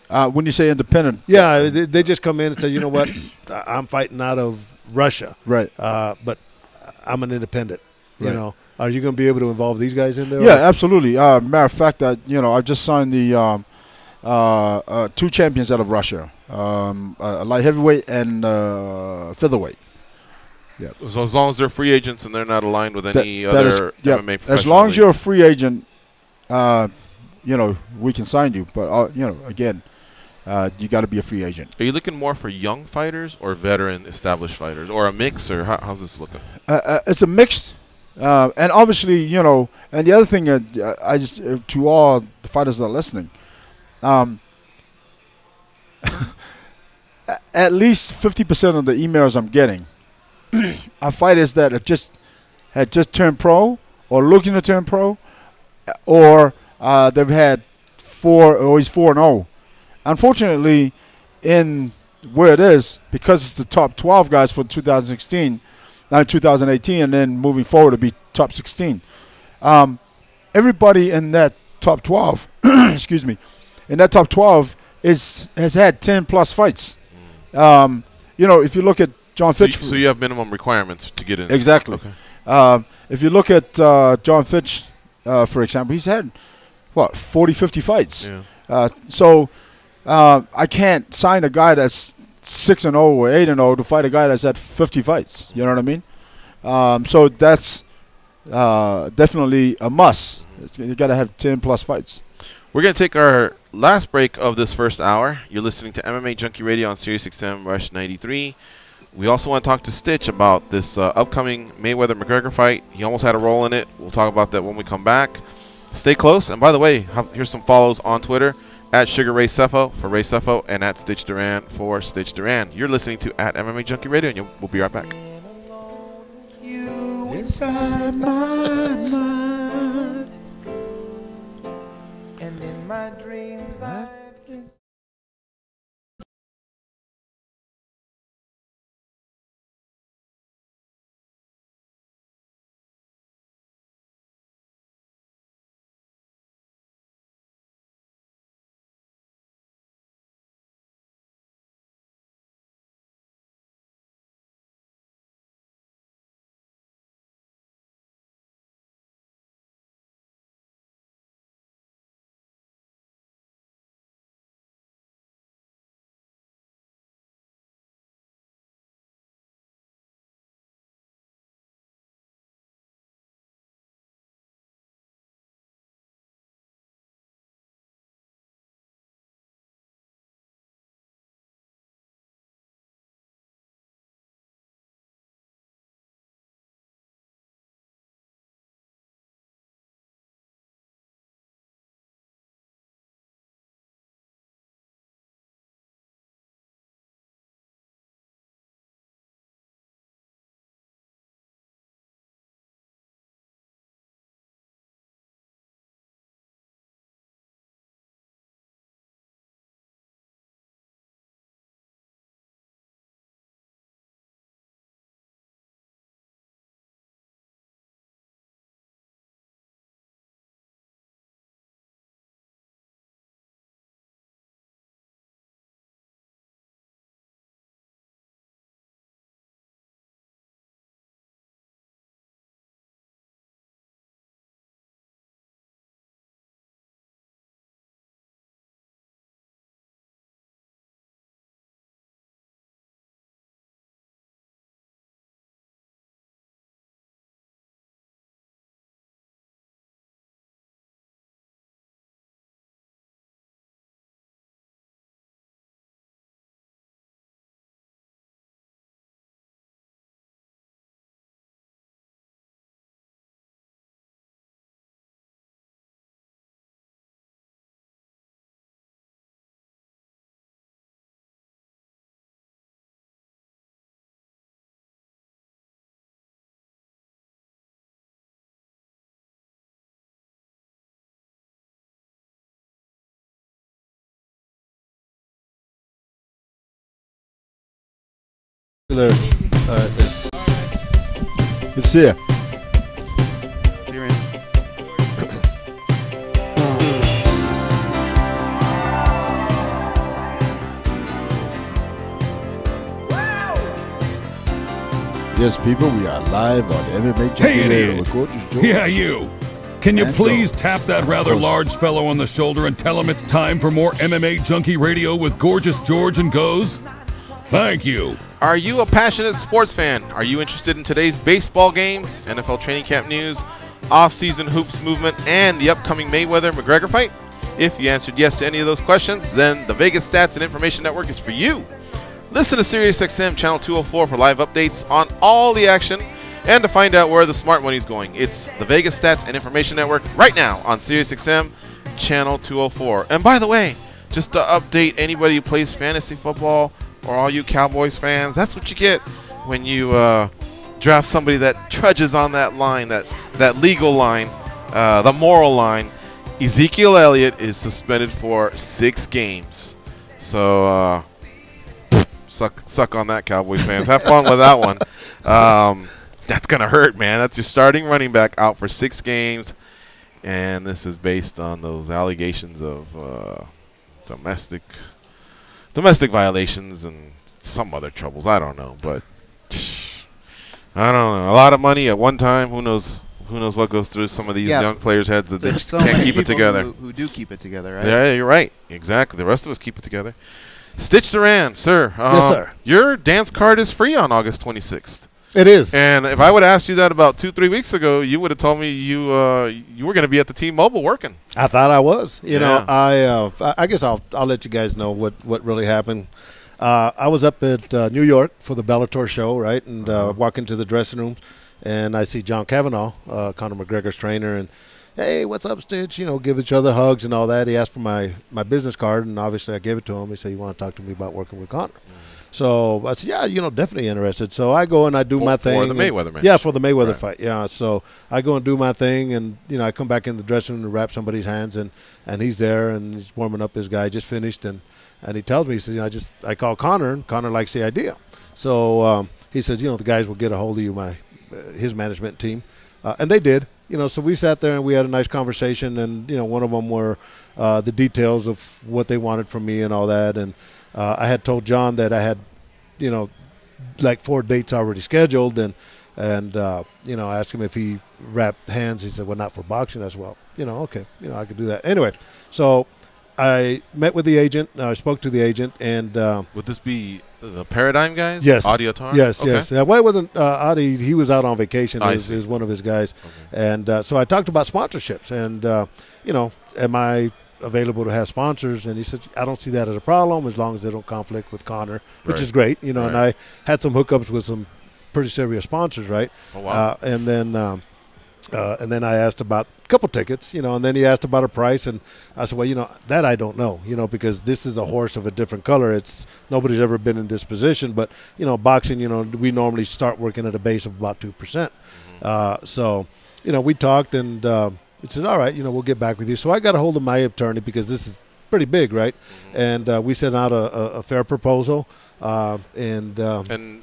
When you say independent. Yeah, they just come in and say, you know what, I'm fighting out of Russia. Right. But I'm an independent, Right. Are you going to be able to involve these guys in there? Yeah, absolutely. Matter of fact, I just signed the two champions out of Russia, a light heavyweight and featherweight. Yeah. So as long as they're free agents and they're not aligned with any other MMA professional as long as league. you're a free agent, we can sign you. But again, you got to be a free agent. Are you looking more for young fighters or veteran established fighters, or a mix, or how's this looking? It's a mix, and obviously, and the other thing, I just to all the fighters that are listening, at least 50% of the emails I'm getting are fighters that had just turned pro or looking to turn pro, or they've had 4-0. Unfortunately, in where it is, because it's the top 12 guys for 2016, not 2018, and then moving forward to be top 16. Everybody in that top 12, excuse me, in that top 12 has had 10+ fights. If you look at John Fitch. So you have minimum requirements to get in. Exactly. Okay. If you look at John Fitch, for example, he's had, 40, 50 fights. Yeah. So I can't sign a guy that's 6-0 or 8-0 to fight a guy that's had 50 fights. You know what I mean? So that's definitely a must. You got to have 10+ fights. We're going to take our last break of this first hour. You're listening to MMA Junkie Radio on Sirius XM Rush 93. We also want to talk to Stitch about this upcoming Mayweather-McGregor fight. He almost had a role in it. We'll talk about that when we come back. Stay close. And by the way, here's some follows on Twitter. At Sugar Ray Sefo for Ray Sefo, and at Stitch Duran for Stitch Duran. You're listening to at MMA Junkie Radio, and we'll be right back. Inside my mind, and in my dreams I've been Thanks. Good to see you. See you, Randy. Yes, people, we are live on MMAjunkie Hey, Radio idiot. with Gorgeous George. Yeah, you. Can you And please Ghost. tap that rather Of course. large fellow on the shoulder and tell him it's time for more MMA Junkie Radio with Gorgeous George and Goes? Thank you. Are you a passionate sports fan? Are you interested in today's baseball games, NFL training camp news, off-season hoops movement, and the upcoming Mayweather-McGregor fight? If you answered yes to any of those questions, then the Vegas Stats and Information Network is for you. Listen to SiriusXM Channel 204 for live updates on all the action and to find out where the smart money's going. It's the Vegas Stats and Information Network right now on SiriusXM Channel 204. And by the way, just to update anybody who plays fantasy football or all you Cowboys fans, that's what you get when you draft somebody that trudges on that line, that legal line, the moral line. Ezekiel Elliott is suspended for 6 games. So suck on that, Cowboys fans. Have fun with that one. That's going to hurt, man. That's your starting running back out for 6 games. And this is based on those allegations of domestic violations and some other troubles. I don't know, but I don't know. A lot of money at one time. Who knows what goes through some of these young players' heads that they There's just so can't many keep it people together. Who do keep it together, right? Yeah, you're right. Exactly. The rest of us keep it together. Stitch Duran, sir. Yes, sir. Your dance card is free on August 26th. It is. And if I would have asked you that about 2-3 weeks ago, you would have told me you were going to be at the T-Mobile working. I thought I was. You know, Yeah. I guess I'll let you guys know what really happened. I was up at New York for the Bellator show, right? And walk into the dressing room, and I see John Kavanaugh, Conor McGregor's trainer, and hey, what's up, Stitch? You know, give each other hugs and all that. He asked for my business card, and obviously I gave it to him. He said, you want to talk to me about working with Conor? So I said, yeah, definitely interested. So I go and I do my thing. For the Mayweather match. Yeah, for the Mayweather Right. fight. Yeah, so I go and do my thing, and, I come back in the dressing room to wrap somebody's hands, and he's there, and he's warming up his guy, just finished, and he tells me, he says, I call Conor, and Conor likes the idea. So he says, the guys will get a hold of you, his management team. And they did. So we sat there and we had a nice conversation, and one of them were the details of what they wanted from me and all that. And I had told John that I had, like 4 dates already scheduled, and I asked him if he wrapped hands. He said, well, not for boxing. As well, okay, I could do that anyway. So I met with the agent. I spoke to the agent, and Would this be the Paradigm guys? yes, Audiotar? yes, Okay. yes. Well, it wasn't Adi. He was out on vacation. I It see. was one of his guys, Okay. and so I talked about sponsorships, and am I available to have sponsors? And he said, I don't see that as a problem as long as they don't conflict with Conor, which Right. is great. And Right. I had some hookups with some pretty serious sponsors, right? Oh, wow. And then I asked about a couple tickets, and then he asked about a price, and I said, well, that I don't know, because this is a horse of a different color. It's nobody's ever been in this position, but boxing, we normally start working at a base of about 2%. So, we talked, and he said, all right, we'll get back with you. So I got a hold of my attorney because this is pretty big, right? And we sent out a fair proposal, and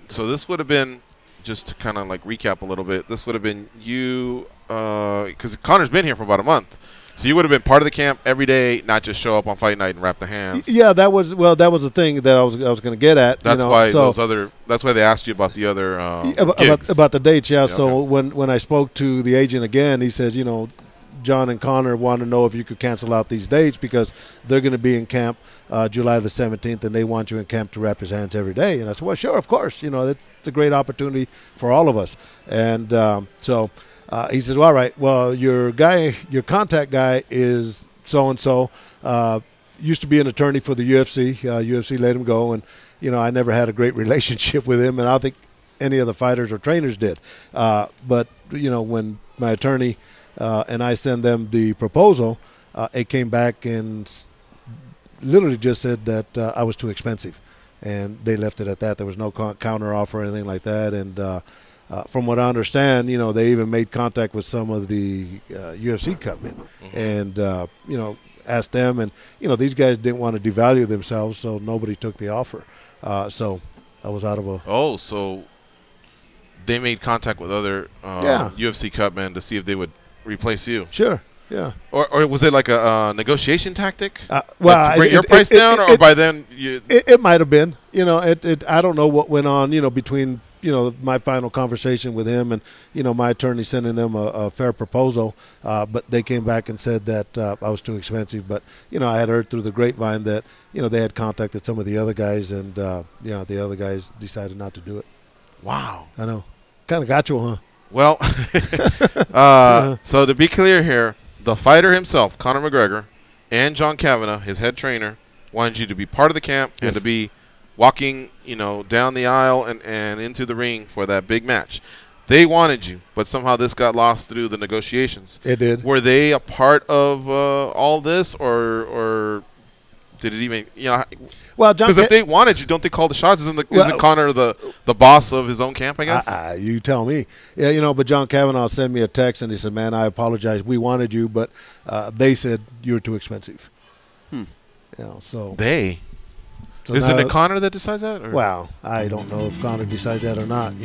So this would have been, just to kind of like recap a little bit, this would have been you, because Conor's been here for about a month. So you would have been part of the camp every day, not just show up on fight night and wrap the hands. yeah, that was the thing that I was going to get at. That's why that's why they asked you about the other gigs. about the dates. Yeah. Yeah, So okay. when I spoke to the agent again, he said, John and Conor want to know if you could cancel out these dates because they're going to be in camp July the 17th, and they want you in camp to wrap his hands every day. And I said, well, sure, of course. It's a great opportunity for all of us. And so he says, well, all right, well, your contact guy is so-and-so, used to be an attorney for the UFC. UFC let him go, and, I never had a great relationship with him, and I don't think any of the fighters or trainers did. But, when my attorney and I send them the proposal, it came back and literally just said that I was too expensive, and they left it at that. There was no counter offer or anything like that. And from what I understand, they even made contact with some of the UFC company, and asked them, and these guys didn't want to devalue themselves, so nobody took the offer. So I was out of a. Oh, so they made contact with other UFC cut men to see if they would replace you. Sure. Yeah. Or was it like a negotiation tactic? Well, like to bring your price down, or by then you? It might have been. You know, I don't know what went on. You know, between my final conversation with him and my attorney sending them a fair proposal, but they came back and said that I was too expensive. But I had heard through the grapevine that they had contacted some of the other guys, and the other guys decided not to do it. Wow. I know. Kind of got you, huh? Well, so to be clear here, the fighter himself, Conor McGregor, and John Kavanagh, his head trainer, wanted you to be part of the camp and to be walking, down the aisle and into the ring for that big match. They wanted you, but somehow this got lost through the negotiations. It did. Were they a part of all this, or did it even, Well, John, because if they wanted you, don't they call the shots? Isn't Conor the boss of his own camp, I guess? You tell me. Yeah, but John Kavanagh sent me a text, and he said, man, I apologize. We wanted you, but they said you're too expensive. So they? So isn't it Conor that decides that? Or? Well, I don't know if Conor decides that or not.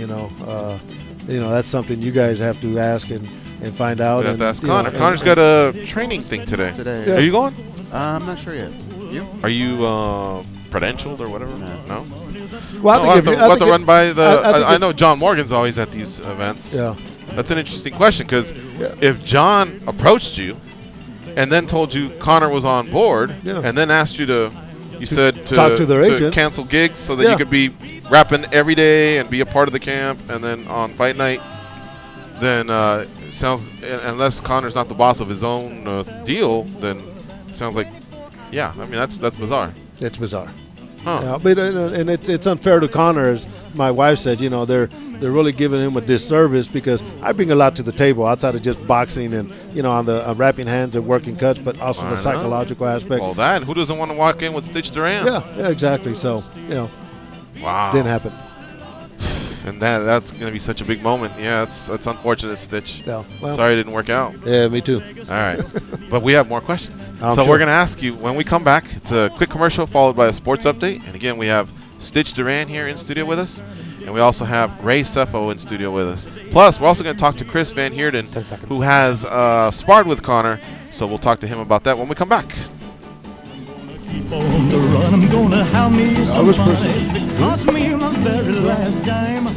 That's something you guys have to ask and find out. We have to ask Conor. Conor's got a training thing today. Yeah. Are you going? I'm not sure yet. You? Are you credentialed or whatever? No. Well, I have to run by the. I know John Morgan's always at these events. Yeah. That's an interesting question because if John approached you and then told you Conor was on board and then asked you to talk to their agents, cancel gigs so that you could be rapping every day and be a part of the camp, and then on fight night, then it sounds, unless Conor's not the boss of his own deal, then it sounds like, I mean that's bizarre. It's bizarre. Huh. But and it's unfair to Conor, as my wife said. They're really giving him a disservice because I bring a lot to the table outside of just boxing and on the wrapping hands and working cuts, but also the psychological aspect. Well, that, and who doesn't want to walk in with Stitch Duran? Yeah, exactly. So wow, didn't happen. And that's going to be such a big moment. Yeah, it's unfortunate, Stitch. Yeah, well, sorry it didn't work out. Yeah, me too. All right. But we have more questions. Sure. We're going to ask you when we come back. It's a quick commercial followed by a sports update. And again, we have Stitch Duran here in studio with us. And we also have Ray Sefo in studio with us. Plus, we're also going to talk to Chris Van Heerden, who has sparred with Conor. So we'll talk to him about that when we come back. Keep on the run, I'm gonna have me some money. Cost me my very last dime.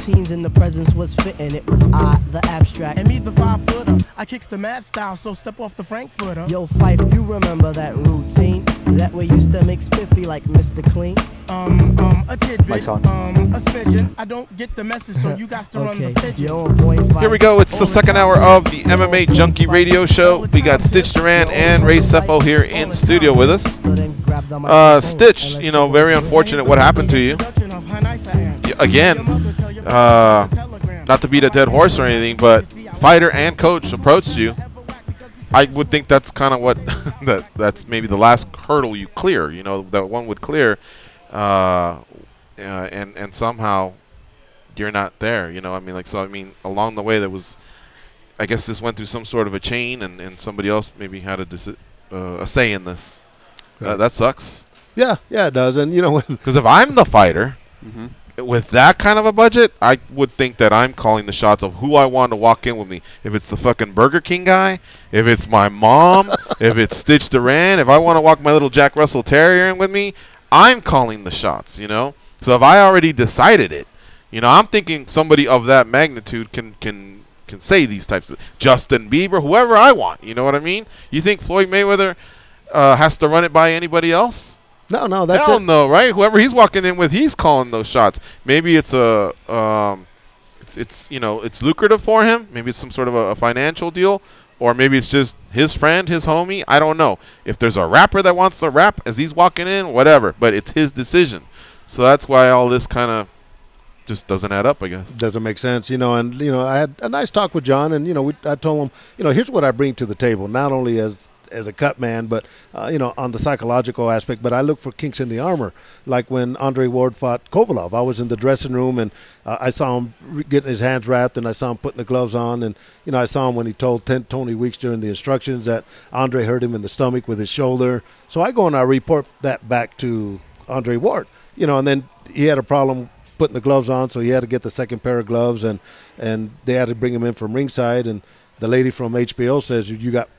routines and the presence was fitting. It was I, the abstract. And me, the 5-footer. I kicks the mad style, so step off the Frankfurter. Yo, Fife, you remember that routine? That way used to make spiffy like Mr. Clean? A tidbit, a smidgen. I don't get the message, so you got to run the pigeon. Yo, boy, Here we go. It's the second hour of the MMA Junkie Radio Show. We got Stitch Duran and Ray Sefo here in studio with us. Stitch, you know, very unfortunate what happened to you. Again, not to beat a dead horse or anything, but fighter and coach approached you. I would think that's kind of what that's maybe the last hurdle you clear. You know, that one would clear, and somehow you're not there. You know, I mean, like, so I mean, along the way there was, I guess this went through some sort of a chain, and somebody else maybe had a say in this. That sucks. Yeah, it does. And you know, because if I'm the fighter. With that kind of a budget, I would think that I'm calling the shots of who I want to walk in with me. If it's the fucking Burger King guy, if it's my mom, if it's Stitch Duran, if I want to walk my little Jack Russell Terrier in with me, I'm calling the shots, you know? So if I already decided it, you know, I'm thinking somebody of that magnitude can say these types of Justin Bieber, whoever I want, you know what I mean? You think Floyd Mayweather has to run it by anybody else? No, that's Hell it. no, right? Whoever he's walking in with, he's calling those shots. Maybe it's it's you know, it's lucrative for him. Maybe it's some sort of a financial deal, or maybe it's just his friend, his homie. I don't know. If there's a rapper that wants to rap as he's walking in, whatever. But it's his decision. So that's why all this kind of just doesn't add up, I guess. Doesn't make sense, you know. And you know, I had a nice talk with John, and you know, I told him, you know, here's what I bring to the table, not only as a cut man, but you know, on the psychological aspect. But I look for kinks in the armor, like when Andre Ward fought Kovalov. I was in the dressing room, and I saw him getting his hands wrapped, and I saw him putting the gloves on, and you know, I saw him when he told Tony Weeks during the instructions that Andre hurt him in the stomach with his shoulder. So I go and I report that back to Andre Ward, you know, and then he had a problem putting the gloves on, so he had to get the second pair of gloves, and they had to bring him in from ringside, and the lady from HBO says,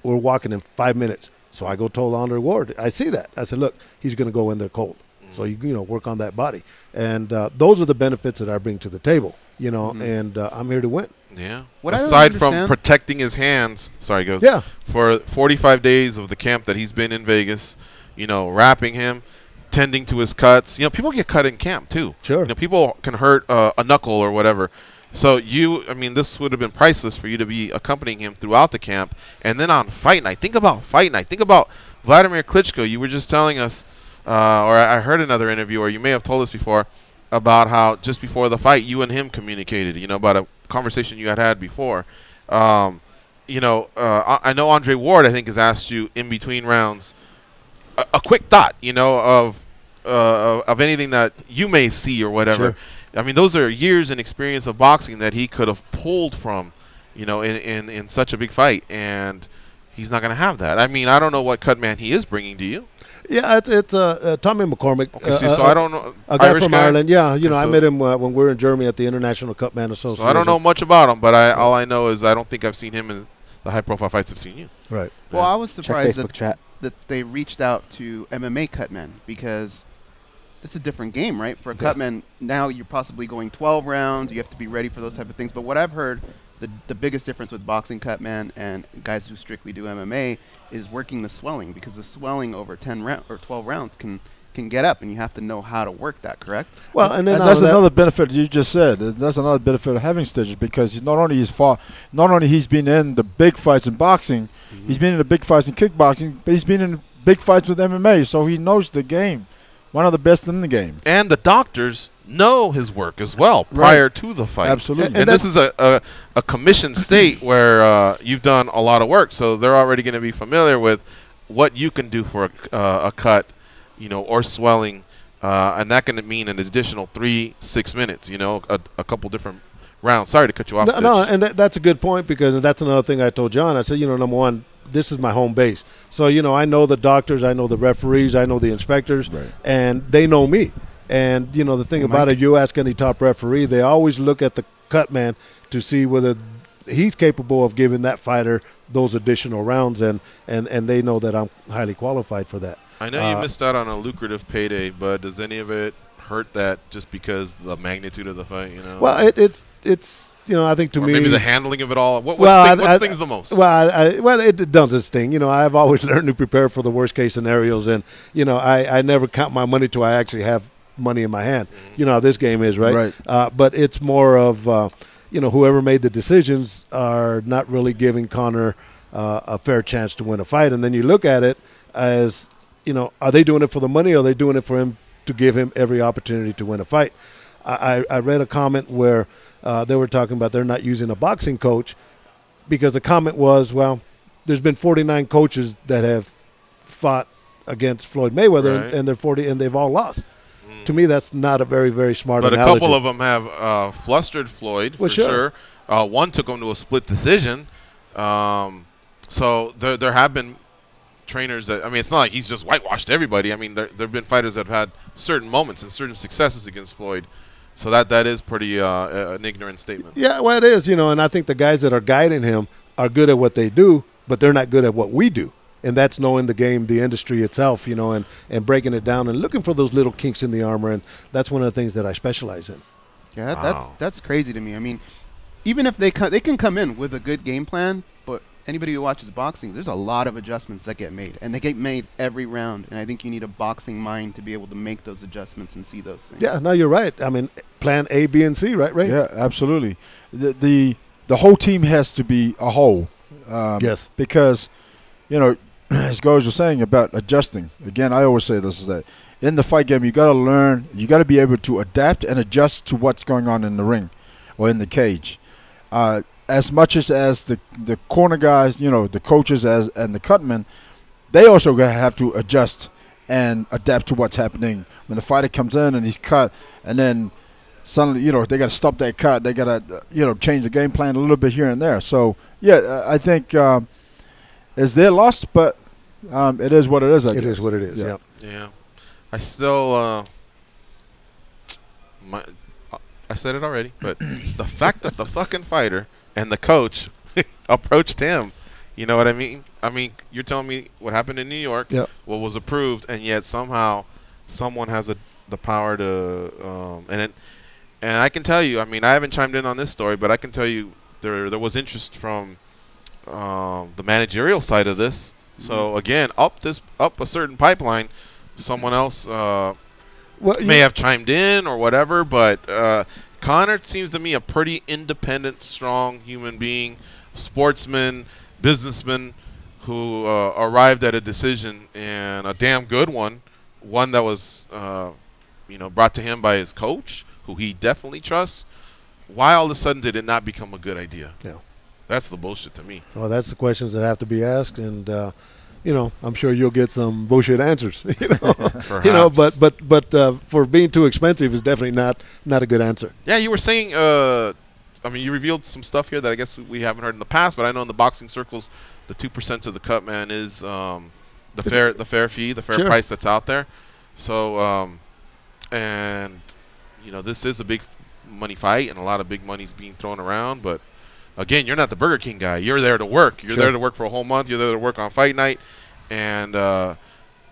we're walking in 5 minutes. So I go told Andre Ward, I see that. I said, look, he's going to go in there cold. So, you know, work on that body. And those are the benefits that I bring to the table, you know, and I'm here to win. Yeah. Aside from protecting his hands, for 45 days of the camp that he's been in Vegas, you know, wrapping him, tending to his cuts. You know, people get cut in camp too. Sure. You know, people can hurt a knuckle or whatever. So I mean, this would have been priceless for you to be accompanying him throughout the camp. And then on fight night, think about fight night. Think about Vladimir Klitschko. You were just telling us, or I heard another interview, or you may have told us before, about how just before the fight, you and him communicated, you know, about a conversation you had before. You know, I know Andre Ward, I think, has asked you in between rounds a quick thought, you know, of anything that you may see or whatever. Sure. I mean, those are years and experience of boxing that he could have pulled from, you know, in such a big fight, and he's not going to have that. I mean, I don't know what cut man he is bringing to you. Yeah, it's Tommy McCormick. Okay, so I don't know. A guy from Ireland. Yeah, you know, I met him when we were in Germany at the International Cutman Association. So I don't know much about him, but all I know is I don't think I've seen him in the high-profile fights I've seen you. Right. Well, I was surprised that they reached out to MMA cutmen, because it's a different game, right? For a cutman, now you're possibly going 12 rounds. You have to be ready for those type of things. But what I've heard, the biggest difference with boxing cutman and guys who strictly do MMA is working the swelling, because the swelling over 10 or 12 rounds can get up, and you have to know how to work that, correct? Well, and that's another benefit you just said. That's another benefit of having Stitches, because not only he's been in the big fights in boxing, he's been in the big fights in kickboxing, but he's been in big fights with MMA, so he knows the game. One of the best in the game. And the doctors know his work as well prior to the fight. Absolutely. And this is a commissioned state where you've done a lot of work, so they're already going to be familiar with what you can do for a cut, you know, or swelling, and that can mean an additional 3-6 minutes, you know, a couple different rounds. Sorry to cut you off. No, and that's a good point, because that's another thing I told John. I said, you know, number one, this is my home base. So, you know, I know the doctors, I know the referees, I know the inspectors, and they know me. And, you know, the thing about it, you ask any top referee, they always look at the cut man to see whether he's capable of giving that fighter those additional rounds, and they know that I'm highly qualified for that. I know you missed out on a lucrative payday, but does any of it hurt that just because the magnitude of the fight? You know. Well, it's I think to me maybe the handling of it all. What stings the most? Well, it doesn't sting. I've always learned to prepare for the worst case scenarios, and I never count my money till I actually have money in my hand. Mm-hmm. You know how this game is, right? But it's more of whoever made the decisions are not really giving Conor a fair chance to win a fight, and then you look at it as are they doing it for the money, or are they doing it for him to give him every opportunity to win a fight? I read a comment where they were talking about they're not using a boxing coach because the comment was, well, there's been 49 coaches that have fought against Floyd Mayweather, and they're 40, and they've all lost. To me, that's not a very, very smart analogy. But a couple of them have flustered Floyd, for sure. One took him to a split decision. So there have been trainers that, it's not like he's just whitewashed everybody. There have been fighters that have had certain moments and certain successes against Floyd. So that is pretty an ignorant statement. Yeah, well, it is, and I think the guys that are guiding him are good at what they do, but they're not good at what we do. And that's knowing the game, the industry itself, and breaking it down and looking for those little kinks in the armor. And that's one of the things that I specialize in. Yeah, that's crazy to me. Even if they can come in with a good game plan, but anybody who watches boxing, there's a lot of adjustments that get made, and they get made every round. And I think you need a boxing mind to be able to make those adjustments and see those things. Yeah, no, you're right. Plan A, B, and C, right? Yeah, absolutely. The whole team has to be a whole. Yes, because as Goj was saying about adjusting. Again, I always say this is that in the fight game, you got to learn. You got to be able to adapt and adjust to what's going on in the ring or in the cage. As much as the corner guys, the coaches and the cutmen, they also have to adjust and adapt to what's happening. When the fighter comes in and he's cut, and then suddenly, they got to stop that cut. They got to, change the game plan a little bit here and there. So, yeah, I think it's their loss, but it is what it is, I guess. It is what it is, yeah. Yeah. I still I said it already, but the fact that the fucking fighter and the coach approached him, you know what I mean? You're telling me what happened in New York, what was approved, and yet somehow someone has the power to and I can tell you, I haven't chimed in on this story, but I can tell you there was interest from the managerial side of this. So again, up a certain pipeline, someone else may have chimed in or whatever, but Conor seems to me a pretty independent, strong human being, sportsman, businessman, who arrived at a decision, and a damn good one that was brought to him by his coach, who he definitely trusts. Why all of a sudden did it not become a good idea? Yeah. That's the bullshit to me. Well, that's the questions that have to be asked, and I'm sure you'll get some bullshit answers. But for being too expensive is definitely not a good answer. Yeah, you were saying. You revealed some stuff here that I guess we haven't heard in the past, but I know in the boxing circles, the 2% of the cut, man, is the fair fee, the fair price that's out there. So, this is a big money fight, and a lot of big money's being thrown around, but. Again, you're not the Burger King guy. You're there to work. You're there to work for a whole month. You're there to work on fight night, and to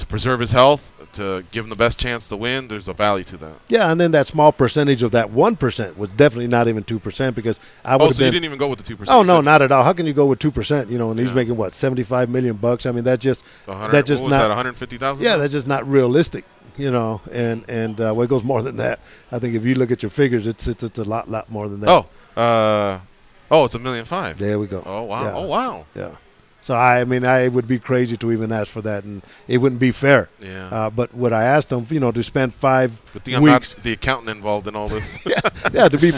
preserve his health, to give him the best chance to win. There's a value to that. Yeah, and then that small percentage of that 1% was definitely not even 2% because I would have been. You didn't even go with the 2%. Oh no, not at all. How can you go with 2%? And he's making what, $75 million? That's just not. What was that, 150,000? Yeah, that's just not realistic. And it goes more than that. I think if you look at your figures, it's a lot more than that. It's $1.5 million. There we go. Oh wow! Yeah. Oh wow! Yeah. So I would be crazy to even ask for that, and it wouldn't be fair. Yeah. But what I asked him, to spend 5 weeks. I'm not the accountant involved in all this. to be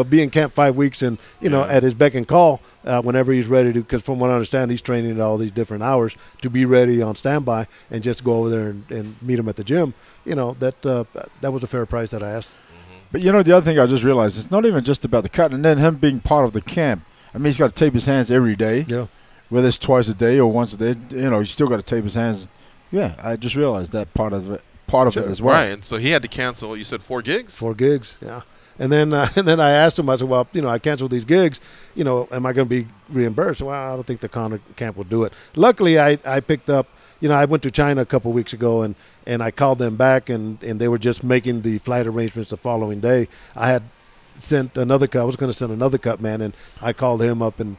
be in camp 5 weeks, and at his beck and call whenever he's ready to. Because from what I understand, he's training at all these different hours to be ready on standby, and just go over there and meet him at the gym. That was a fair price that I asked. But the other thing I just realized, it's not even just about the cut, and then him being part of the camp. He's got to tape his hands every day. Yeah. Whether it's twice a day or once a day, you still got to tape his hands. Yeah, I just realized that part of it as well. Right, and so he had to cancel. You said 4 gigs. 4 gigs, yeah. And then I asked him. I said, well, I canceled these gigs. Am I going to be reimbursed? Well, I don't think the Conor camp will do it. Luckily, I picked up. I went to China a couple of weeks ago, and I called them back, and they were just making the flight arrangements the following day. I had sent another cut. I was going to send another cut man, and I called him up and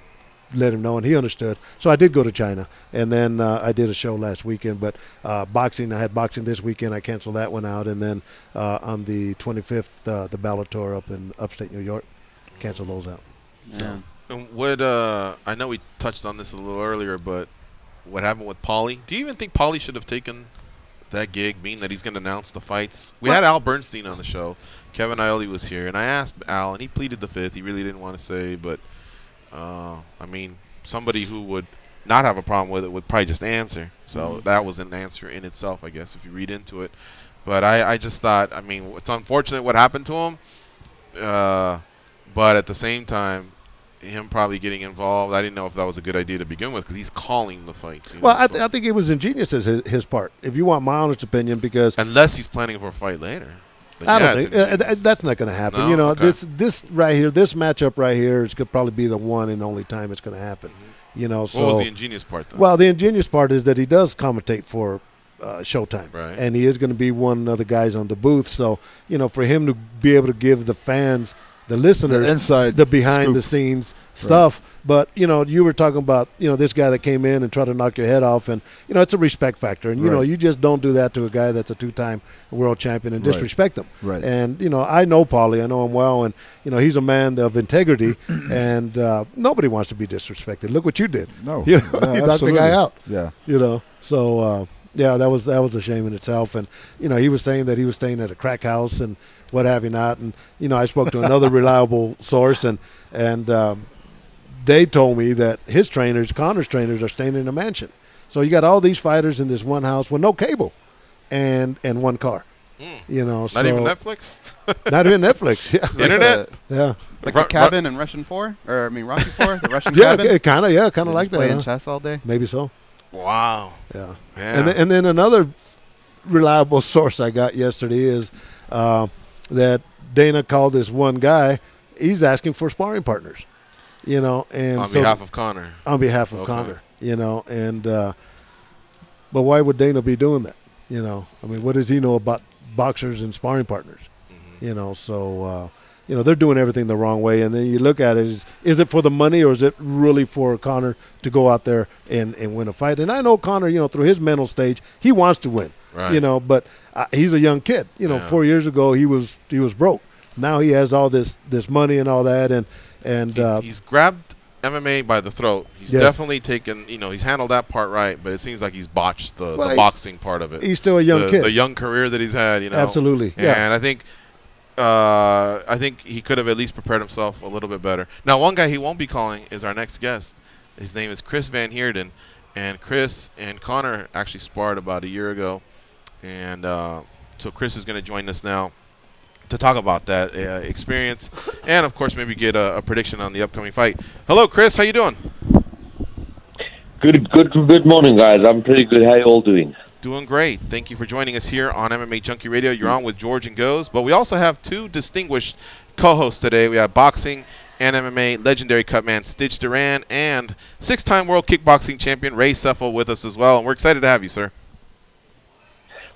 let him know, and he understood. So I did go to China, and then I did a show last weekend. But boxing, I had boxing this weekend. I canceled that one out, and then on the 25th, the Bellator up in upstate New York, canceled those out. Yeah. And what I know we touched on this a little earlier, but what happened with Paulie? Do you even think Paulie should have taken that gig, being that he's going to announce the fights? We had Al Bernstein on the show. Kevin Iole was here, and I asked Al, and he pleaded the fifth. He really didn't want to say, but I mean, somebody who would not have a problem with it would probably just answer. So that was an answer in itself, I guess, if you read into it. But I just thought, I mean, it's unfortunate what happened to him. But at the same time, him probably getting involved, I didn't know if that was a good idea to begin with, because he's calling the fights. Well, I think it was ingenious as his part, if you want my honest opinion, because unless he's planning for a fight later. I don't think that's not going to happen. No? Okay. This right here, this matchup right here is could probably be the one and only time it's going to happen. So what was the ingenious part, though? Well, the ingenious part is that he does commentate for Showtime, right, and he is going to be one of the guys on the booth. So for him to be able to give the fans, the listeners, the inside, the behind the scenes stuff. Right. But you were talking about this guy that came in and tried to knock your head off, and it's a respect factor, and you just don't do that to a guy that's a two-time world champion and disrespect him. Right. And I know Paulie, I know him well, and he's a man of integrity, and nobody wants to be disrespected. Look what you did. No, you knocked the guy out. Yeah. So yeah, that was a shame in itself. And he was saying that he was staying at a crack house and what have you not. And I spoke to another reliable source, and they told me that his trainers, Connor's trainers, are staying in a mansion. So you got all these fighters in this one house with no cable and one car. Not even even Netflix? Not even Netflix. Yeah. Internet? Yeah. Like the cabin in Russian 4? Or, I mean, Rocky 4? The Russian cabin? Yeah, kind of like that. Playing chess all day? Maybe so. Wow. Yeah. And then another reliable source I got yesterday is that Dana called this one guy. He's asking for sparring partners. And on behalf of Connor. On behalf of Connor, and but why would Dana be doing that? I mean, what does he know about boxers and sparring partners? So they're doing everything the wrong way. And then you look at it, is it for the money, or is it really for Connor to go out there and win a fight? And I know Connor, through his mental stage, he wants to win. Right. But he's a young kid. 4 years ago he was broke. Now he has all this money and all that, and he's grabbed MMA by the throat. He's definitely taken, he's handled that part right, but it seems like he's botched the boxing part of it. He's still a young kid. The young career that he's had, Absolutely, And I think he could have at least prepared himself a little bit better. Now, one guy he won't be calling is our next guest. His name is Chris Van Heerden, and Chris and Connor actually sparred about a year ago, and so Chris is going to join us now to talk about that experience, and of course maybe get a prediction on the upcoming fight. Hello, Chris. How you doing? Good morning, guys. I'm pretty good. How you all doing? Doing great. Thank you for joining us here on MMA Junkie Radio. You're on with George and Goes, but we also have two distinguished co-hosts today. We have boxing and MMA legendary cutman Stitch Duran and six-time world kickboxing champion Ray Sefo with us as well, and we're excited to have you, sir.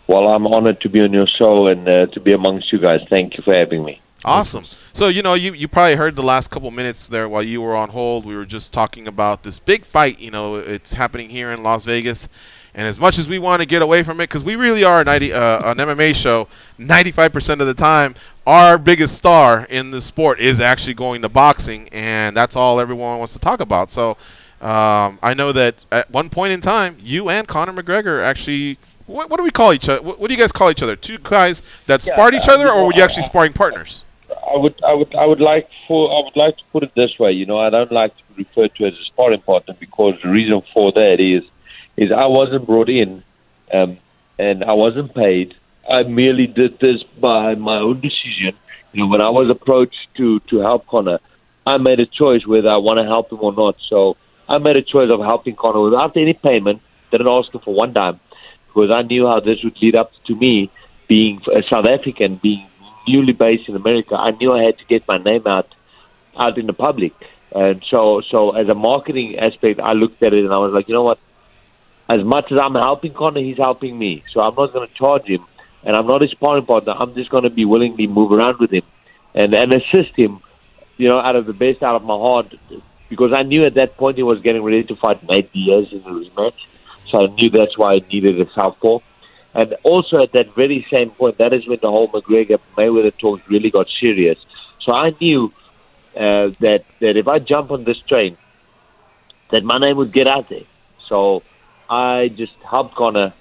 Well, I'm honored to be on your show and to be amongst you guys. Thank you for having me. Awesome. So, you probably heard the last couple minutes there while you were on hold. We were just talking about this big fight. It's happening here in Las Vegas. And as much as we want to get away from it, because we really are an MMA show, 95% of the time, our biggest star in the sport is actually going to boxing, and that's all everyone wants to talk about. So I know that at one point in time, you and Conor McGregor actually – what do we call each other? What do you guys call each other? Two guys that sparred each other, or were you actually sparring partners? I would like to put it this way. I don't like to be referred to as a sparring partner, because the reason for that is I wasn't brought in, and I wasn't paid. I merely did this by my own decision. When I was approached to help Conor, I made a choice whether I want to help him or not. So I made a choice of helping Conor without any payment. Didn't ask him for one dime, because I knew how this would lead up to me being a South African, being newly based in America. I knew I had to get my name out in the public. And so as a marketing aspect, I looked at it and I was like, you know what? as much as I'm helping Conor, he's helping me. So I'm not going to charge him, and I'm not his sparring partner. I'm just going to be willingly move around with him and assist him, out of the best out of my heart, because I knew at that point he was getting ready to fight Nate Diaz in the rematch. So I knew that's why I needed a southpaw. And also at that very same point, that is when the whole McGregor-Mayweather talks really got serious. So I knew that if I jump on this train, that my name would get out there. So I just helped Conor,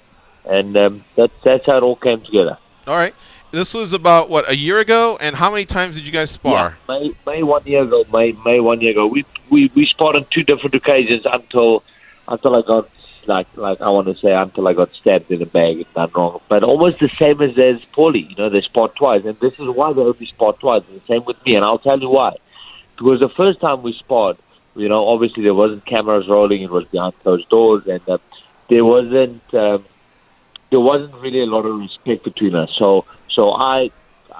and that's how it all came together. All right. This was about, what, a year ago? And how many times did you guys spar? Yeah, May 1 year ago. May 1 year ago. We sparred on 2 different occasions until I got, like I want to say, until I got stabbed in the bag and done wrong. But almost the same as Paulie. They sparred twice. And this is why they only sparred twice. The same with me. And I'll tell you why. Because the first time we sparred, obviously there wasn't cameras rolling. It was behind closed doors. And there wasn't really a lot of respect between us. So I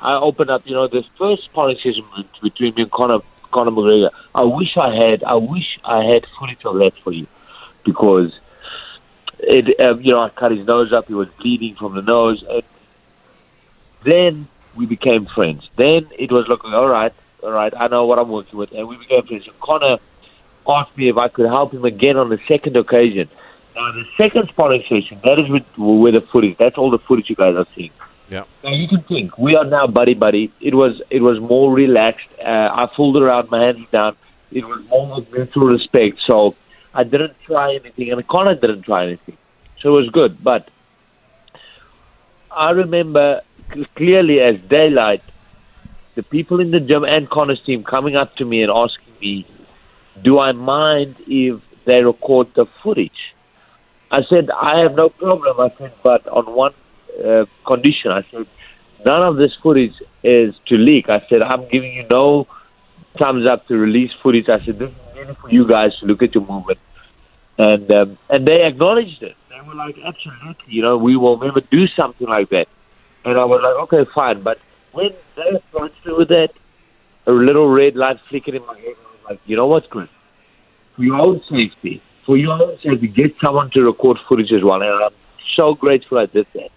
opened up, this first sparring session between me and Conor McGregor. I wish I had footage of that for you, because I cut his nose up. He was bleeding from the nose, and then we became friends. Then it was looking all right. I know what I'm working with, and we became friends. And Conor asked me if I could help him again on the second occasion. Now, the second sparring session, that is where the footage. That's all the footage you guys are seeing. Yeah. Now you can think we are now buddy. It was more relaxed. I folded around, my hands down. It was more of mutual respect. So I didn't try anything, and Conor didn't try anything. So it was good. But I remember clearly as daylight, the people in the gym and Conor's team coming up to me and asking me, "Do I mind if they record the footage?" I said, "I have no problem." I said, "But on one condition." I said, "None of this footage is to leak." I said, "I'm giving you no thumbs up to release footage." I said, "This is really for you guys to look at your movement." And they acknowledged it. They were like, "Absolutely, we will never do something like that." And I was like, "Okay, fine." But when they approached me with that, a little red light flickered in my head. I was like, "You know what, Chris? For your own safety, get someone to record footage as well." And I'm so grateful I did that.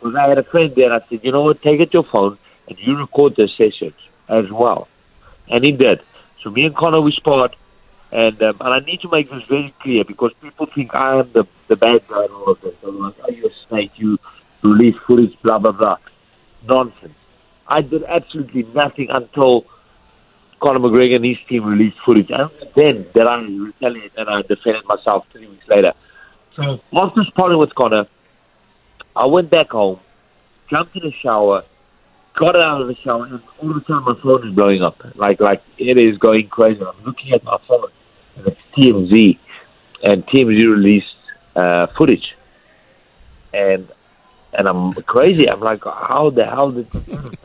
Because I had a friend there, and I said, "You know what, take it your phone and you record the sessions as well." And he did. So me and Conor, we sparred, and I need to make this very clear, because people think I am the bad guy and all of this. They're like, "Oh, you're a snake, you release footage, blah, blah, blah." Nonsense. I did absolutely nothing until Conor McGregor and his team released footage. And then that I retaliated and I defended myself 3 weeks later. So after sparring with Conor, I went back home, jumped in the shower, got out of the shower, and all of a sudden my phone is blowing up. Like it is going crazy. I'm looking at my phone, and it's TMZ, and TMZ released footage. And I'm crazy. I'm like, how the hell did this happen?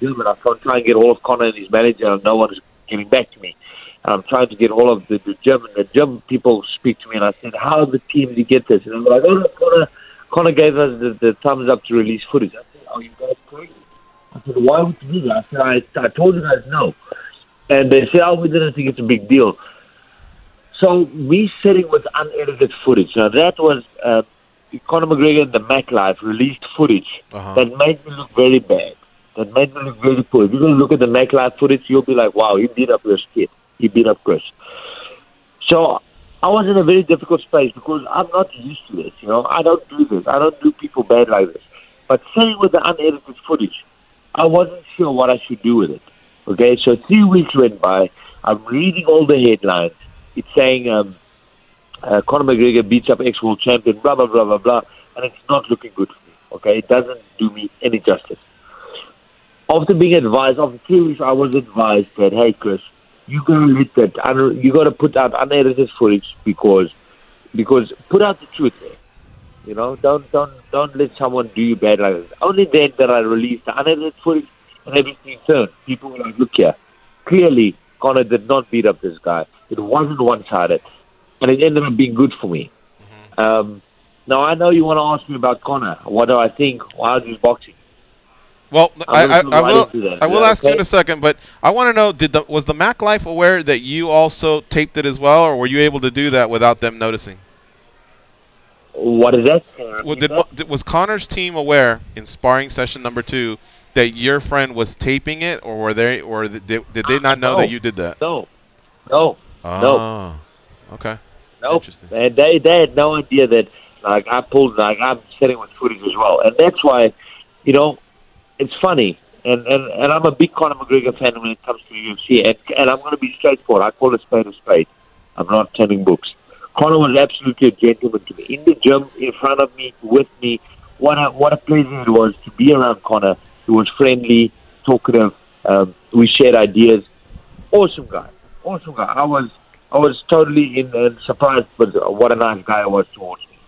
And I'm trying to get all of Conor and his manager, and no one is getting back to me. And I'm trying to get all of the gym, and the gym people speak to me, and I said, "How did the TMZ get this?" And I'm like, "Oh, no, Conor gave us the thumbs up to release footage." I said, "Oh, you guys crazy." I said, "Why would you do that?" I said, I told you guys no. And they said, "Oh, we didn't think it's a big deal." So me sitting with unedited footage. Now that was Conor McGregor and the Mac Life released footage that made me look very bad. That made me look very poor. If you're going to look at the Mac Life footage, you'll be like, "Wow, he beat up this kid. He beat up Chris." So I was in a very difficult space, because I'm not used to this. I don't do this. I don't do people bad like this. But sitting with the unedited footage, I wasn't sure what I should do with it. Okay, so 3 weeks went by. I'm reading all the headlines. It's saying Conor McGregor beats up ex-world champion, blah, blah, blah, blah, blah. And it's not looking good for me. Okay, it doesn't do me any justice. After being advised, after 3 weeks, I was advised that, "Hey, Chris, you gotta put out unedited footage, because put out the truth there. Don't let someone do you bad like this." Only then that I released the unedited footage, and everything turned. People were like, "Look here, clearly Conor did not beat up this guy. It wasn't one-sided, and it ended up being good for me." Now I know you want to ask me about Conor. What do I think? How's his boxing? Well, I will ask you in a second, but I want to know, was the Mac Life aware that you also taped it as well, or were you able to do that without them noticing? What is that? Was Conor's team aware in sparring session number 2 that your friend was taping it, or did they not know that you did that? No. Okay. No. And they had no idea that I'm sitting with footage as well, and that's why, it's funny. And I'm a big Conor McGregor fan when it comes to UFC, and I'm going to be straightforward. I call a spade a spade. I'm not telling books. Conor was absolutely a gentleman to me. In the gym, in front of me, with me. What a pleasure it was to be around Conor. He was friendly, talkative. We shared ideas. Awesome guy. I was totally surprised with what a nice guy he was towards me.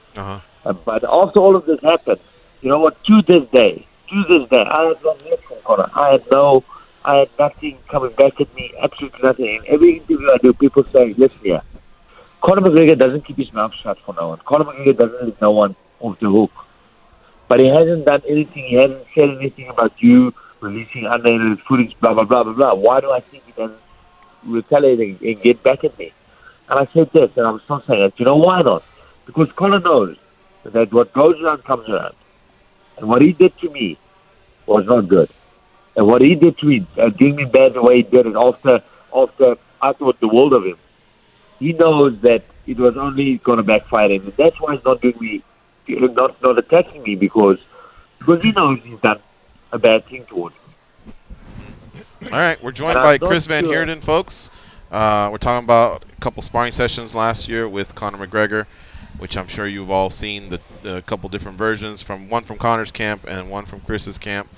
But after all of this happened, you know what? To this day, I had no news from Conor. I had nothing coming back at me. Absolutely nothing. In every interview I do, people say, "Listen here, Conor McGregor doesn't keep his mouth shut for no one. Conor McGregor doesn't let no one off the hook. But he hasn't done anything. He hasn't said anything about you releasing unedited footage, blah, blah, blah, blah, blah. Why do I think he doesn't retaliate and get back at me?" And I said this, and I'm still saying it. You know why not? Because Conor knows that what goes around comes around. And what he did to me was not good. And what he did to me, doing me bad the way he did it after I thought the world of him, he knows that it was only going to backfire him. And that's why he's not doing me, not attacking me, because he knows he's done a bad thing towards me. All right, we're joined by Chris Van Heerden, folks. We're talking about a couple sparring sessions last year with Conor McGregor, which I'm sure you've all seen, the couple different versions, one from Conor's camp and one from Chris's camp.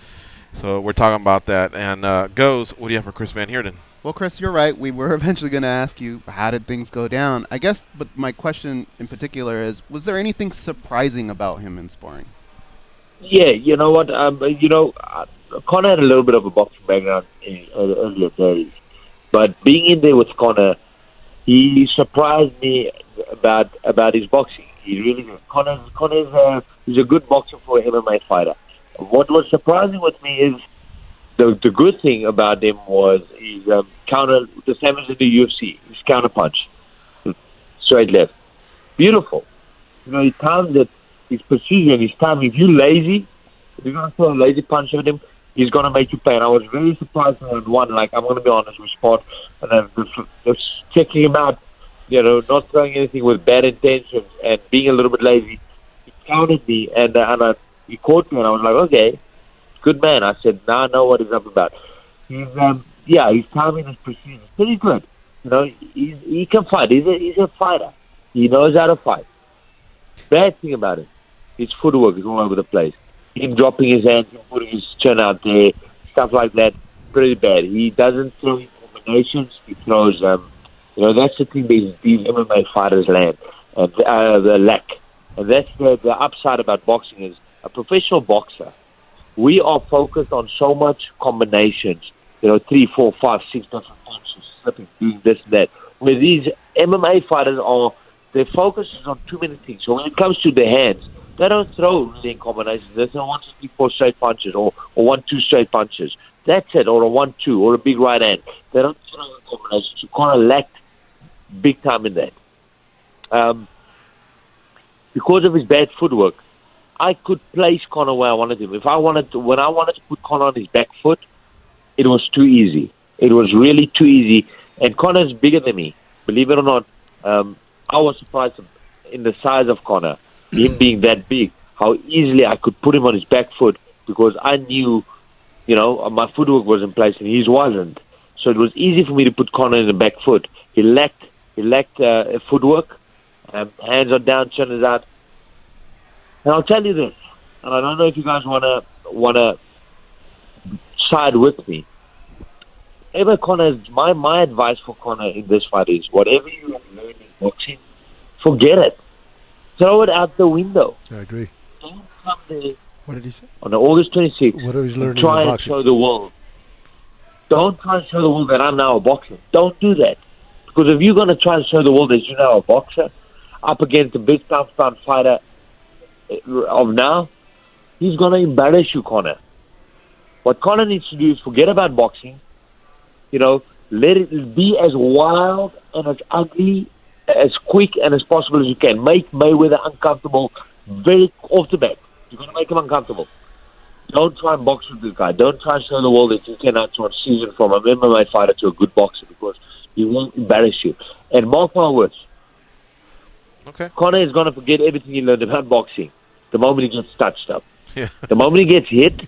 So we're talking about that. And Goes, what do you have for Chris Van Heerden? Well, Chris, you're right. We were eventually going to ask you, how did things go down? I guess, but my question in particular is, was there anything surprising about him in sparring? Yeah, you know what? Conor had a little bit of a boxing background in earlier days. But being in there with Conor, he surprised me about his boxing. He really did. Conor is a good boxer for an MMA fighter. What was surprising with me is the good thing about him was his counter, the same as in the UFC, his counter punch, straight left, beautiful. He timed it, his precision, his time. If you're lazy, if you're gonna throw a lazy punch at him, he's gonna make you pay. And I was very surprised when one. Like, I'm gonna be honest with Spot, and just checking him out. Not throwing anything with bad intentions and being a little bit lazy. He counted me and he caught me, and I was like, okay, good man. I said, now I know what he's up about. His timing is precision. Pretty good. He can fight. He's a fighter. He knows how to fight. Bad thing about it, his footwork is all over the place. Him dropping his hands and putting his chin out there, stuff like that, pretty bad. He doesn't throw in combinations. He throws, that's the thing these MMA fighters land, and the lack. And that's the upside about boxing is, a professional boxer, we are focused on so much combinations, 3, 4, 5, 6 different punches, slipping, doing this and that. Where these MMA fighters their focus is on too many things. So when it comes to their hands, they don't throw really in combinations. They throw 1, 2, 3, 4 straight punches, or 1, 2 straight punches. That's it, or a 1, 2, or a big right hand. They don't throw in combinations. You kind of lacked big time in that. Because of his bad footwork, I could place Conor where I wanted him. When I wanted to put Conor on his back foot, it was too easy. It was really too easy. And Conor's bigger than me, believe it or not. I was surprised in the size of Conor, him being that big, how easily I could put him on his back foot, because I knew, my footwork was in place and his wasn't. So it was easy for me to put Conor in the back foot. He lacked footwork. Hands are down, chin is out. And I'll tell you this, and I don't know if you guys wanna side with me. My advice for Conor in this fight is, whatever you have learned in boxing, forget it. Throw it out the window. I agree. Don't come there. What did he say? On August 26th, what are he learning try in and boxing? show the world. Don't try and show the world that I'm now a boxer. Don't do that. Because if you're going to try and show the world that you're now a boxer, up against the big tough fighter of now, he's going to embarrass you, Conor. What Conor needs to do is forget about boxing. Let it be as wild and as ugly as quick and as possible as you can. Make Mayweather uncomfortable very off the bat. You're going to make him uncomfortable. Don't try and box with this guy. Don't try and show the world that you can transition from a MMA fighter to a good boxer, because he won't embarrass you. And mark my words, okay, Conor is going to forget everything he learned about boxing the moment he gets touched up. Yeah. The moment he gets hit,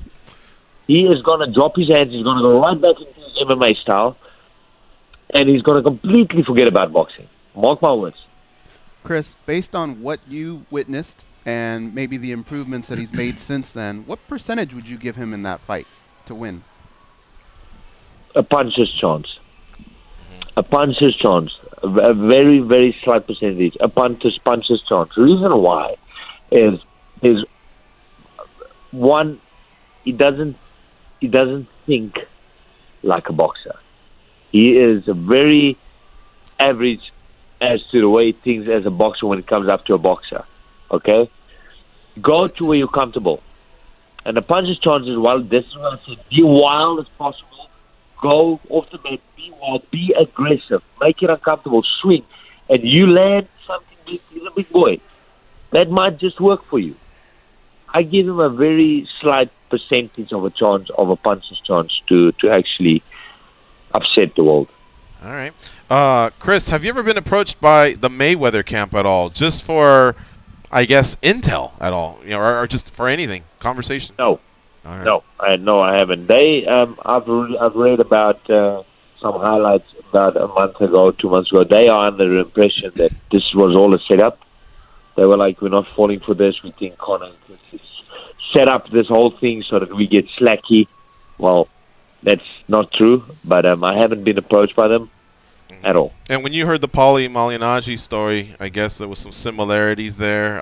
he is going to drop his hands. He's going to go right back into his MMA style, and he's going to completely forget about boxing. Mark my words. Chris, based on what you witnessed and maybe the improvements that he's made since then, what percentage would you give him in that fight to win? A puncher's chance. A puncher's chance. A very, very slight percentage. A puncher's chance. The reason why is one, he doesn't think like a boxer. He is very average as to the way he thinks as a boxer when it comes up to a boxer. Okay? Go to where you're comfortable. And the puncher's chance is wild. This is what I said. Be wild as possible. Go off the bat. Be wild. Be aggressive. Make it uncomfortable. Swing. And you land something big. He's a big boy. That might just work for you. I give him a very slight percentage of a chance, of a puncher's chance to actually upset the world. All right. Chris, have you ever been approached by the Mayweather camp at all, just for, I guess, intel at all, you know, or just for anything, conversation? No. All right. No, I haven't. They, I've read about some highlights about a month ago, 2 months ago. They are under the impression that this was all a setup. They were like, we're not falling for this. We think Conor set up this whole thing so that we get slacky. Well, that's not true, but I haven't been approached by them at all. And when you heard the Paulie Malignaggi story, I guess there was some similarities there.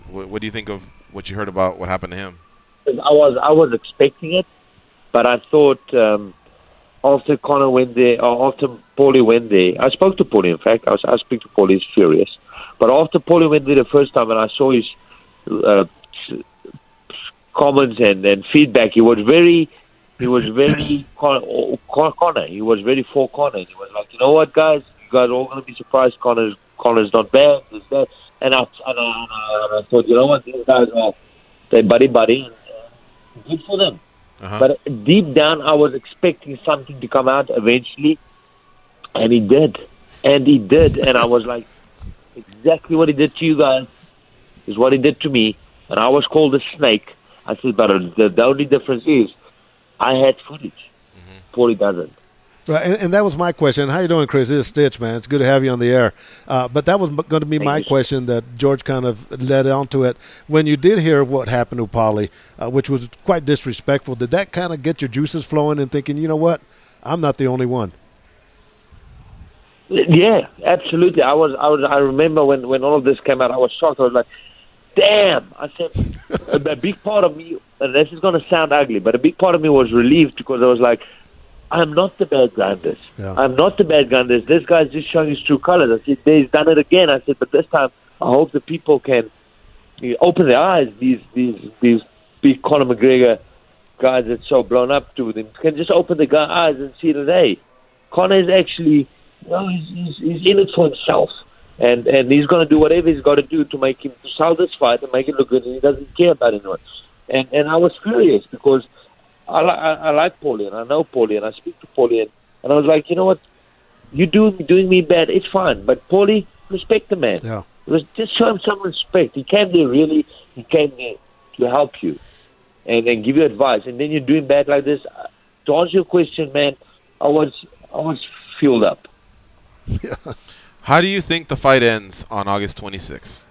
What do you think of what you heard about what happened to him? I was expecting it, but I thought after Conor went there, or after Paulie went there, I spoke to Paulie. In fact, I speak to Paulie. He's furious. But after Paulie went there the first time, and I saw his comments and feedback, he was very Conor. He was very for Conor. He was like, you know what, guys, you guys are all going to be surprised. Conor's not bad. This, that. And I thought, you know what, these guys are buddy, and good for them. But deep down, I was expecting something to come out eventually, and he did. And I was like, exactly what he did to you guys is what he did to me. And I was called a snake. I said, but the only difference is I had footage. Paulie doesn't. Right, and that was my question. How you doing, Chris? It's Stitch, man. It's good to have you on the air. But that was going to be my question that George kind of led onto it. When you did hear what happened to Paulie, which was quite disrespectful, did that kind of get your juices flowing and thinking, you know what, I'm not the only one? Yeah, absolutely. I remember when all of this came out, I was shocked. I was like, damn. I said, a big part of me, and this is going to sound ugly, but a big part of me was relieved, because I was like, I'm not the bad guy in this. Yeah. I'm not the bad guy in this. This guy's just showing his true colors. I said, he's done it again. I said, but this time, I hope the people can open their eyes. These big Conor McGregor guys that's so blown up to them can just open their eyes and see that, hey, Conor is actually, he's in it for himself. And he's going to do whatever he's got to do to make him to sell this fight and make it look good, and he doesn't care about anyone. And I was furious, because I like Paulie, and I know Paulie, and I speak to Paulie, and I was like, you know what, you're doing me bad, it's fine, but Paulie, respect the man. Yeah. Just show him some respect. He came there to help you and give you advice, and then you're doing bad like this. To answer your question, man, I was fueled up. Yeah. How do you think the fight ends on August 26th?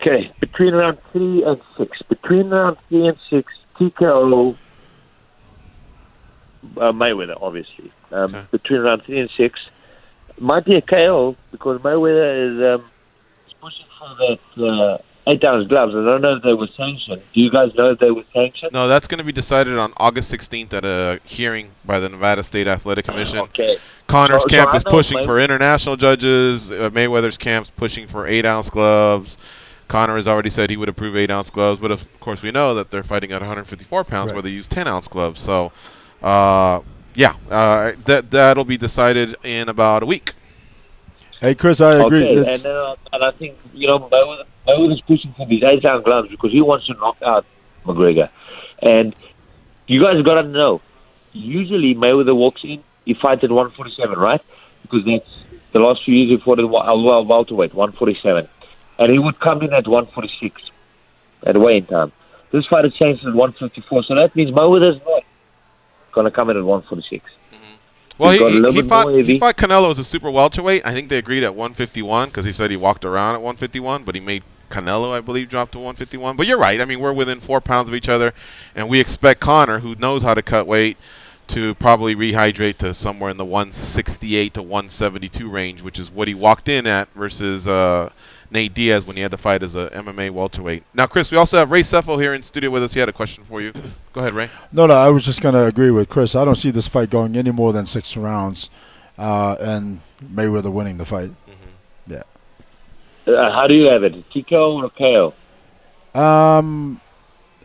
Okay, between round 3 and 6. Between round 3 and 6, TKO Mayweather, obviously. Between round 3 and 6. Might be a KO, because Mayweather is pushing for that 8-ounce gloves. I don't know if they were sanctioned. Do you guys know if they were sanctioned? No, that's going to be decided on August 16th at a hearing by the Nevada State Athletic Commission. Okay. Conor's camp is pushing for international judges. Mayweather's camp's pushing for 8-ounce gloves. Conor has already said he would approve 8-ounce gloves, but of course we know that they're fighting at 154 pounds, where they use 10-ounce gloves. So, that'll be decided in about a week. Hey, Chris, I agree. Okay, and I think, Mayweather's pushing for these 8-round gloves because he wants to knock out McGregor. And you guys got to know, usually Mayweather walks in, he fights at 147, right? Because that's the last few years he fought at welterweight, 147. And he would come in at 146 at weigh-in time. This fight has changed at 154, so that means Mayweather's not going to come in at 146. Well, he fought Canelo as a super welterweight. I think they agreed at 151 because he said he walked around at 151, but he made Canelo, I believe, drop to 151. But you're right. I mean, we're within 4 pounds of each other, and we expect Conor, who knows how to cut weight, to probably rehydrate to somewhere in the 168 to 172 range, which is what he walked in at versus Nate Diaz when he had to fight as a MMA welterweight. Now, Chris, we also have Ray Sefo here in studio with us. He had a question for you. Go ahead, Ray. No, I was just going to agree with Chris. I don't see this fight going any more than 6 rounds and Mayweather winning the fight. Yeah. How do you have it? TKO or KO?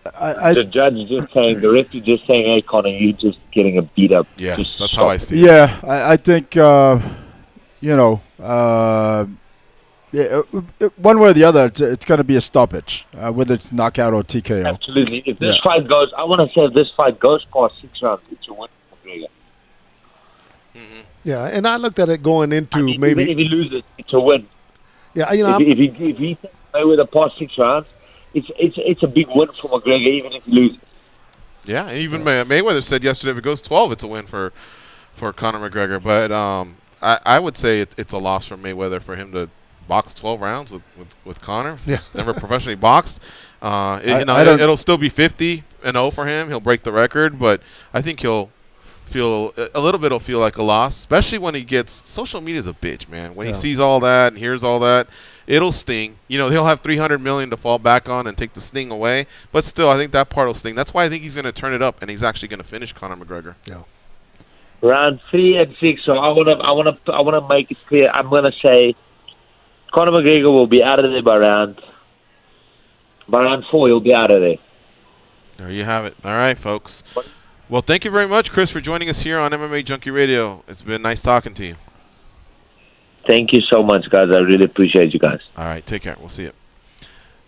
The judge is just saying, the ref is just saying, hey, Conor, you're just getting a beat up. Yes, that's how I see it. Yeah, I think, one way or the other, it's going to be a stoppage, whether it's knockout or TKO. Absolutely. If this fight goes, I want to say if this fight goes past 6 rounds, it's a win for McGregor. Yeah, and I looked at it going into maybe. Even if he loses, it's a win. Yeah, if he with a past 6 rounds, it's a big win for McGregor, even if he loses. Yeah, and even Mayweather said yesterday if it goes 12, it's a win for Conor McGregor. But I would say it's a loss for Mayweather for him to box 12 rounds with Conor. Yeah. He's never professionally boxed. It'll still be 50-0 for him. He'll break the record, but I think he'll feel a little bit. He'll feel like a loss, especially when he gets social media is a bitch, man. When he sees all that and hears all that, it'll sting. He'll have $300 million to fall back on and take the sting away. But still, I think that part will sting. That's why I think he's going to turn it up and he's actually going to finish Conor McGregor. Yeah. Round 3 and 6. So I want to make it clear. I'm going to say Conor McGregor will be out of there by round 4. He'll be out of there. There you have it. All right, folks. Well, thank you very much, Chris, for joining us here on MMA Junkie Radio. It's been nice talking to you. Thank you so much, guys. I really appreciate you guys. All right, take care. We'll see you.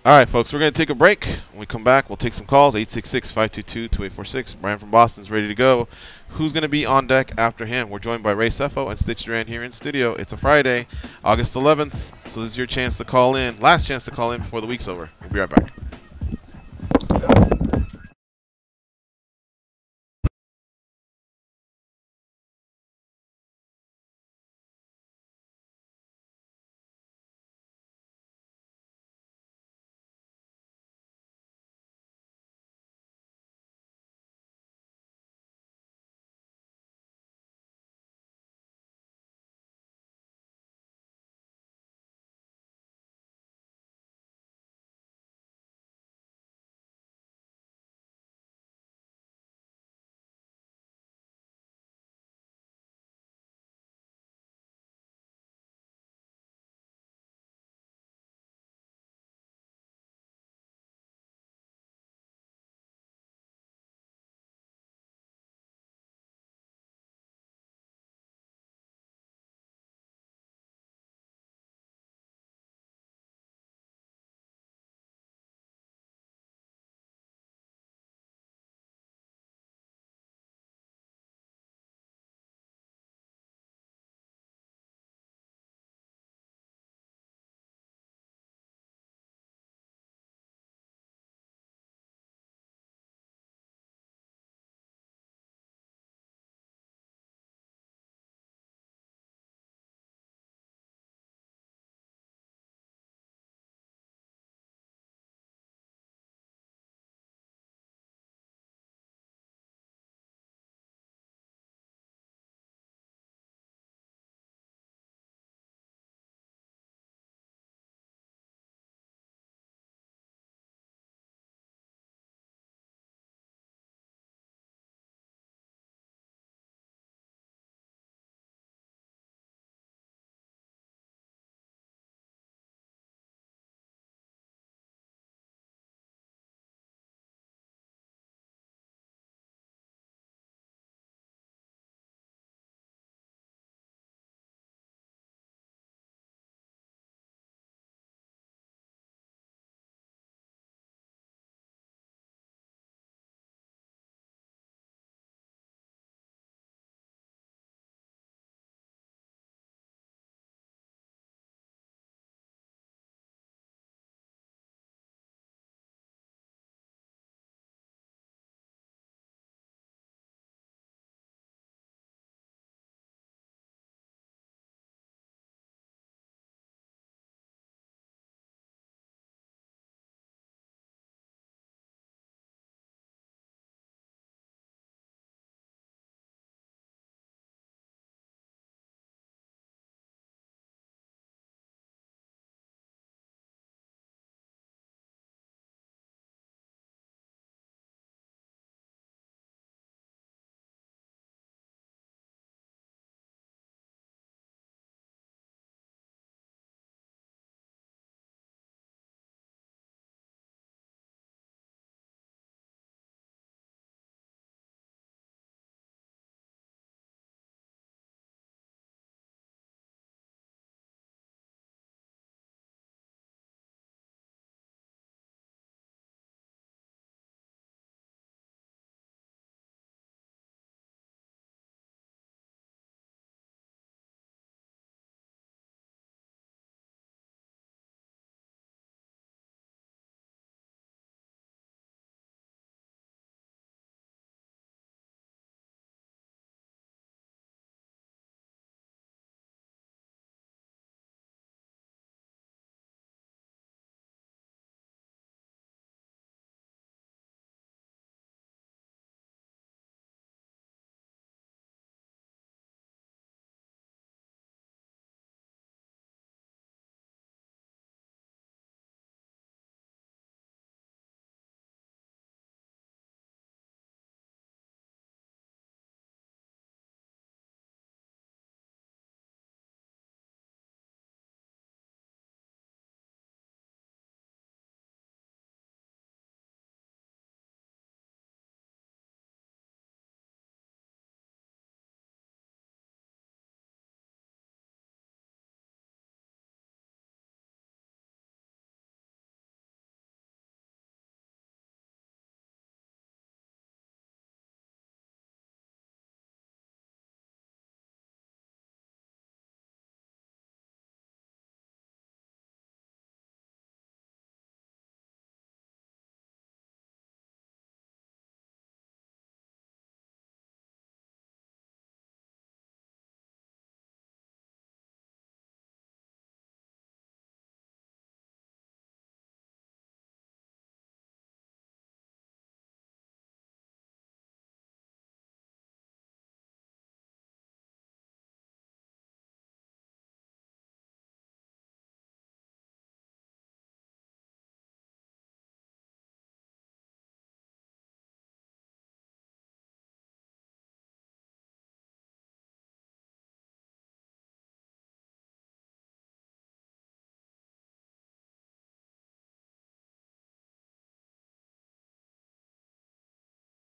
All right, folks, we're going to take a break. When we come back, we'll take some calls, 866-522-2846. Brian from Boston's ready to go. Who's going to be on deck after him? We're joined by Ray Sefo and Stitch Duran here in studio. It's a Friday, August 11th, so this is your chance to call in. Last chance to call in before the week's over. We'll be right back.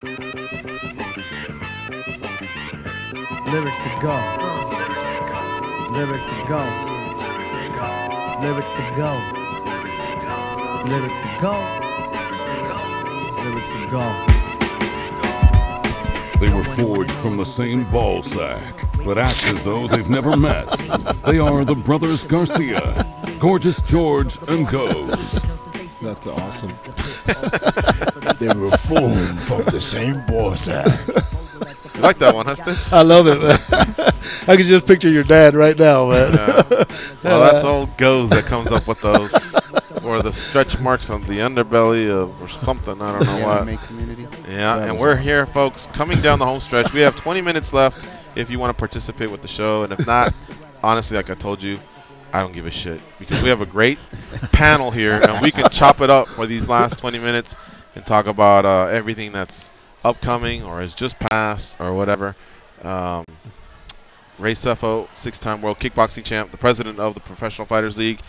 Lyrics to go. Lyrics to go. Lyrics to go. Lyrics to go. Lyrics to go. They were forged from the same ball sack, but act as though they've never met. They are the brothers Garcia, Gorgeous George and Goes. That's awesome. They were formed from the same ball sack. You like that one, huh, Stitch? I love it, man. I can just picture your dad right now, man. Yeah. Well, that's old Goes that comes up with those, or the stretch marks on the underbelly or something. I don't know what. Yeah, and we're here, folks, coming down the home stretch. We have 20 minutes left if you want to participate with the show, and if not, honestly, like I told you, I don't give a shit because we have a great panel here, and we can chop it up for these last 20 minutes and talk about everything that's upcoming or has just passed or whatever. Ray Sefo, 6-time world kickboxing champ, the president of the Professional Fighters League,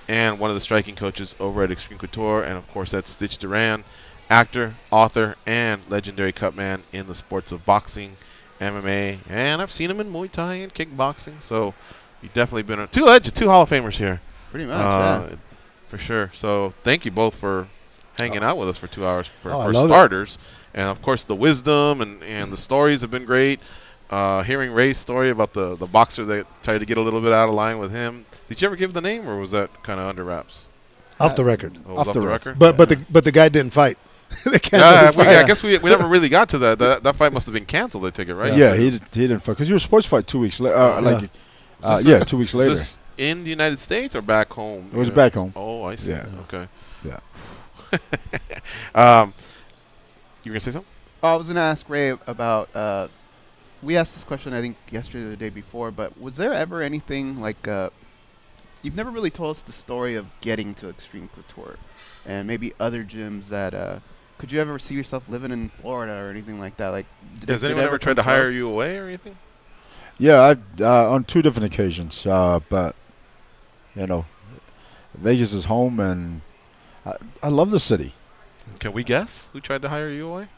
and one of the striking coaches over at Extreme Couture, and of course that's Stitch Duran, actor, author, and legendary cutman in the sports of boxing, MMA, and I've seen him in Muay Thai and kickboxing, so you've definitely been on two Hall of Famers here. Pretty much, yeah. For sure. So thank you both for hanging out with us for 2 hours for starters. And, of course, the wisdom and the stories have been great. Hearing Ray's story about the boxer that tried to get a little bit out of line with him. Did you ever give the name, or was that kind of under wraps? Off the record. Oh, off the record? But the guy didn't fight. I guess we never really got to that. That fight must have been canceled, I take it, right? Yeah, he didn't fight. Because he was supposed to fight 2 weeks later. 2 weeks later. Was this in the United States or back home? It was back home. Oh, I see. Yeah. Okay. Yeah. You were going to say something? I was going to ask Ray about, we asked this question I think yesterday or the day before, but was there ever anything like, you've never really told us the story of getting to Extreme Couture and maybe other gyms that, could you ever see yourself living in Florida or anything like that? Like, has anyone ever tried to hire you away or anything? Yeah, I've on 2 different occasions, but, you know, Vegas is home, and I love the city. Can we guess who tried to hire you away?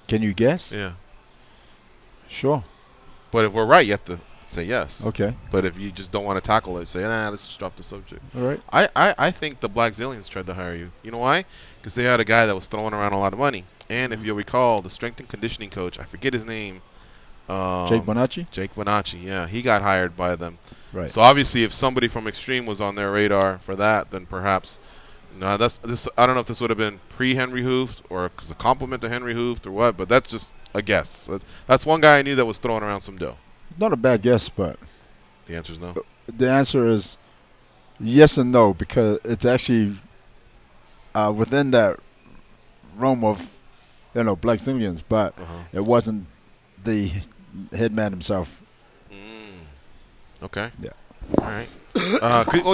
Can you guess? Yeah. Sure. But if we're right, you have to say yes. Okay. But if you just don't want to tackle it, say, nah, let's just drop the subject. All right. I think the Black Zillions tried to hire you. You know why? Because they had a guy that was throwing around a lot of money. And if you'll recall, the strength and conditioning coach, I forget his name. Jake Bonacci? Jake Bonacci, yeah. He got hired by them. Right. So obviously if somebody from Extreme was on their radar for that, then perhaps – no, I don't know if this would have been pre-Henry Hooft or as a compliment to Henry Hooft or what, but that's just a guess. That's one guy I knew that was throwing around some dough. Not a bad guess, but the answer is no. The answer is yes and no, because it's actually within that realm of, Black Zillions, but it wasn't the head man himself. Okay. Yeah. All right.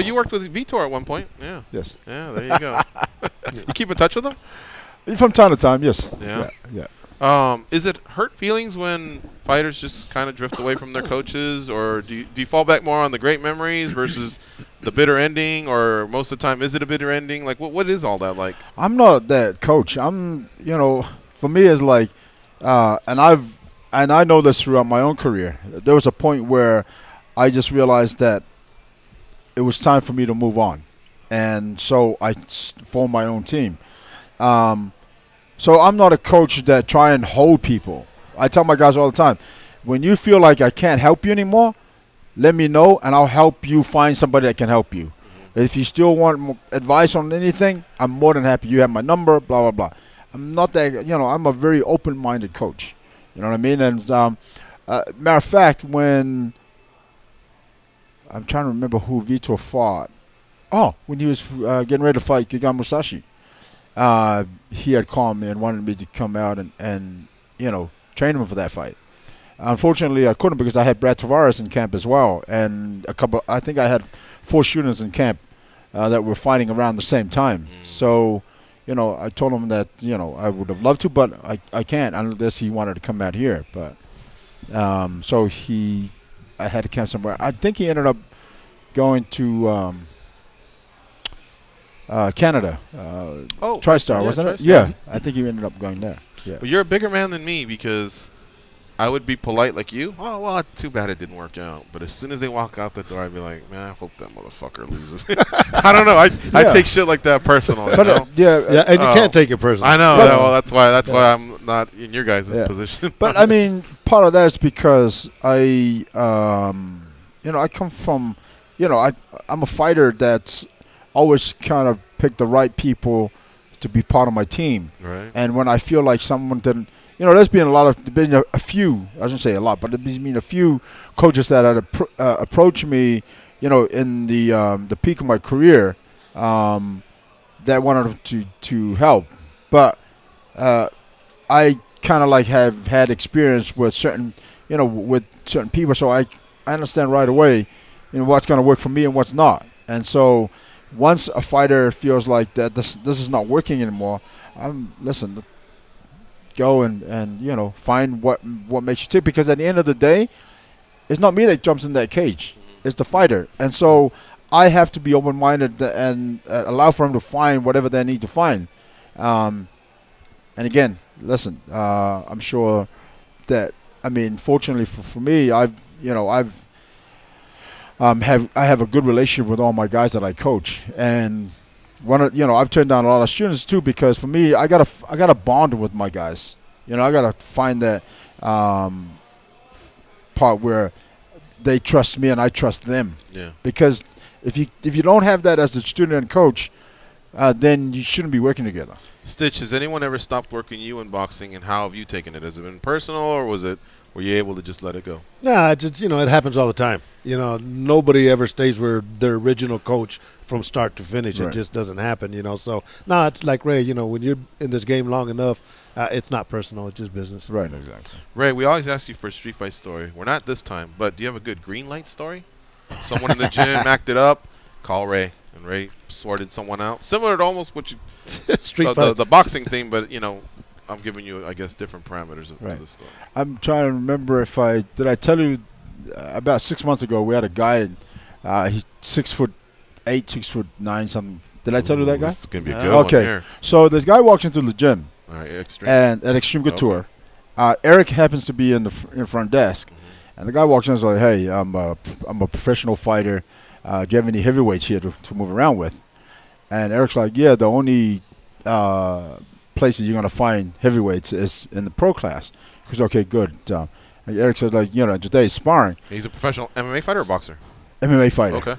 You worked with Vitor at one point. Yeah. Yes. Yeah, there you go. You keep in touch with him? From time to time, yes. Yeah. Is it hurt feelings when fighters just kind of drift away from their coaches, or do you fall back more on the great memories versus the bitter ending, or most of the time is it a bitter ending? Like, what is all that like? I'm not that coach. I'm, for me it's like, and I know this throughout my own career. There was a point where I just realized that it was time for me to move on, and so I formed my own team. So I'm not a coach that try and hold people. I tell my guys all the time, when you feel like I can't help you anymore, let me know, and I'll help you find somebody that can help you. If you still want advice on anything, I'm more than happy. You have my number, blah, blah, blah. I'm not that, I'm a very open-minded coach. You know what I mean? And matter of fact, when I'm trying to remember who Vitor fought. Oh, when he was getting ready to fight Gigan Musashi. He had called me and wanted me to come out and train him for that fight. Unfortunately, I couldn't because I had Brad Tavares in camp as well, and I think I had 4 students in camp that were fighting around the same time. So, I told him that I would have loved to, but I can't unless he wanted to come out here. But so I had to camp somewhere. I think he ended up going to Canada. TriStar, wasn't it? TriStar. Yeah, I think he ended up going there. Yeah. Well, you're a bigger man than me because I would be polite like you. Oh, well, too bad it didn't work out. But as soon as they walk out the door, I'd be like, man, I hope that motherfucker loses. I don't know. I take shit like that personal. You know? Yeah, and you can't take it personal. I know. Well, that's why I'm not in your guys' position. But I mean, part of that is because I come from, I'm a fighter that's always kind of picked the right people to be part of my team. Right. And when I feel like someone didn't. There's been a few, I shouldn't say a lot, but there's been a few coaches that had approached me, in the peak of my career, that wanted to help. But I kind of like have had experience with certain people, so I understand right away, what's going to work for me and what's not. And so once a fighter feels like that this is not working anymore, listen. Go and find what makes you tick, because at the end of the day, it's not me that jumps in that cage, it's the fighter. And so I have to be open-minded and allow for them to find whatever they need to find. And again, listen, I'm sure that, fortunately for me, I have a good relationship with all my guys that I coach, and I've turned down a lot of students too, because for me, I gotta bond with my guys. I gotta find that part where they trust me and I trust them. Yeah. Because if you don't have that as a student and coach, then you shouldn't be working together. Stitch, has anyone ever stopped working you in boxing, and how have you taken it? Has it been personal, or were you able to just let it go? Nah, just it happens all the time. Nobody ever stays with their original coach from start to finish. Right. It just doesn't happen. So it's like Ray. When you're in this game long enough, it's not personal. It's just business. Right. Exactly. Ray, we always ask you for a street fight story. We're not this time, but do you have a good green light story? Someone in the gym acted up. Call Ray, and Ray sorted someone out. Similar to almost what you street fight, the boxing thing, but I'm giving you, I guess, different parameters to the story. I'm trying to remember if I tell you about 6 months ago we had a guy, he's 6'8", 6'9", something. Did I tell you that guy? This is gonna be a good one here. So this guy walks into the gym, all right, and at Extreme Couture, Eric happens to be in the front desk, and the guy walks in and is like, "Hey, I'm a professional fighter. Do you have any heavyweights here to move around with?" And Eric's like, "Yeah, the only places you're gonna find heavyweights is in the pro class." He goes, "Okay, good." And Eric says, today is sparring. He's a professional MMA fighter or boxer? MMA fighter. Okay.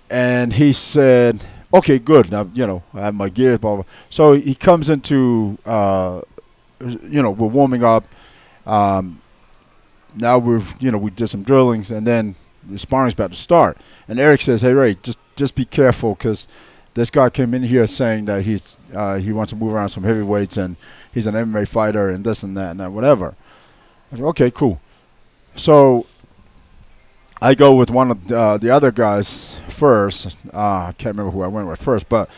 And he said, "Okay, good. Now, I have my gear, blah, blah." So he comes into, we're warming up. Now we did some drillings, and then the sparring's about to start. And Eric says, "Hey, Ray, just be careful, because this guy came in here saying that he wants to move around some heavyweights, and he's an MMA fighter, and this and that and that, whatever." I said, "Okay, cool." So I go with one of the other guys first. I can't remember who I went with first, but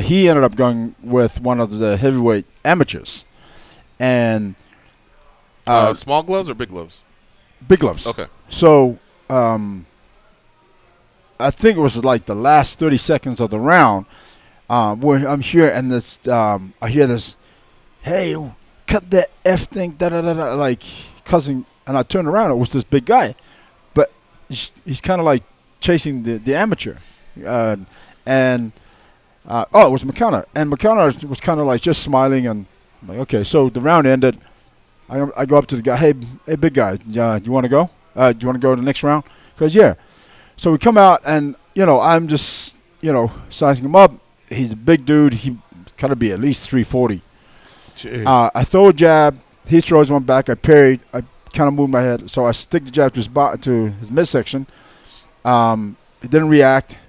he ended up going with one of the heavyweight amateurs. And small gloves or big gloves? Big gloves. Okay. So I think it was like the last 30 seconds of the round where I'm here, and I hear this, "Hey, cut that F thing, da-da-da-da," like cussing. And I turned around, it was this big guy. But he's kind of like chasing the amateur. It was McConnor. And McConnor was kind of like just smiling, and I'm like, okay. So the round ended. I go up to the guy, hey, big guy, do you want to go? Do you want to go to the next round? Because, yeah. So we come out, and, I'm just, sizing him up. He's a big dude. He got to be at least 340. I throw a jab. He throws one back. I parried. I kind of moved my head. So I stick the jab to his midsection. He didn't react.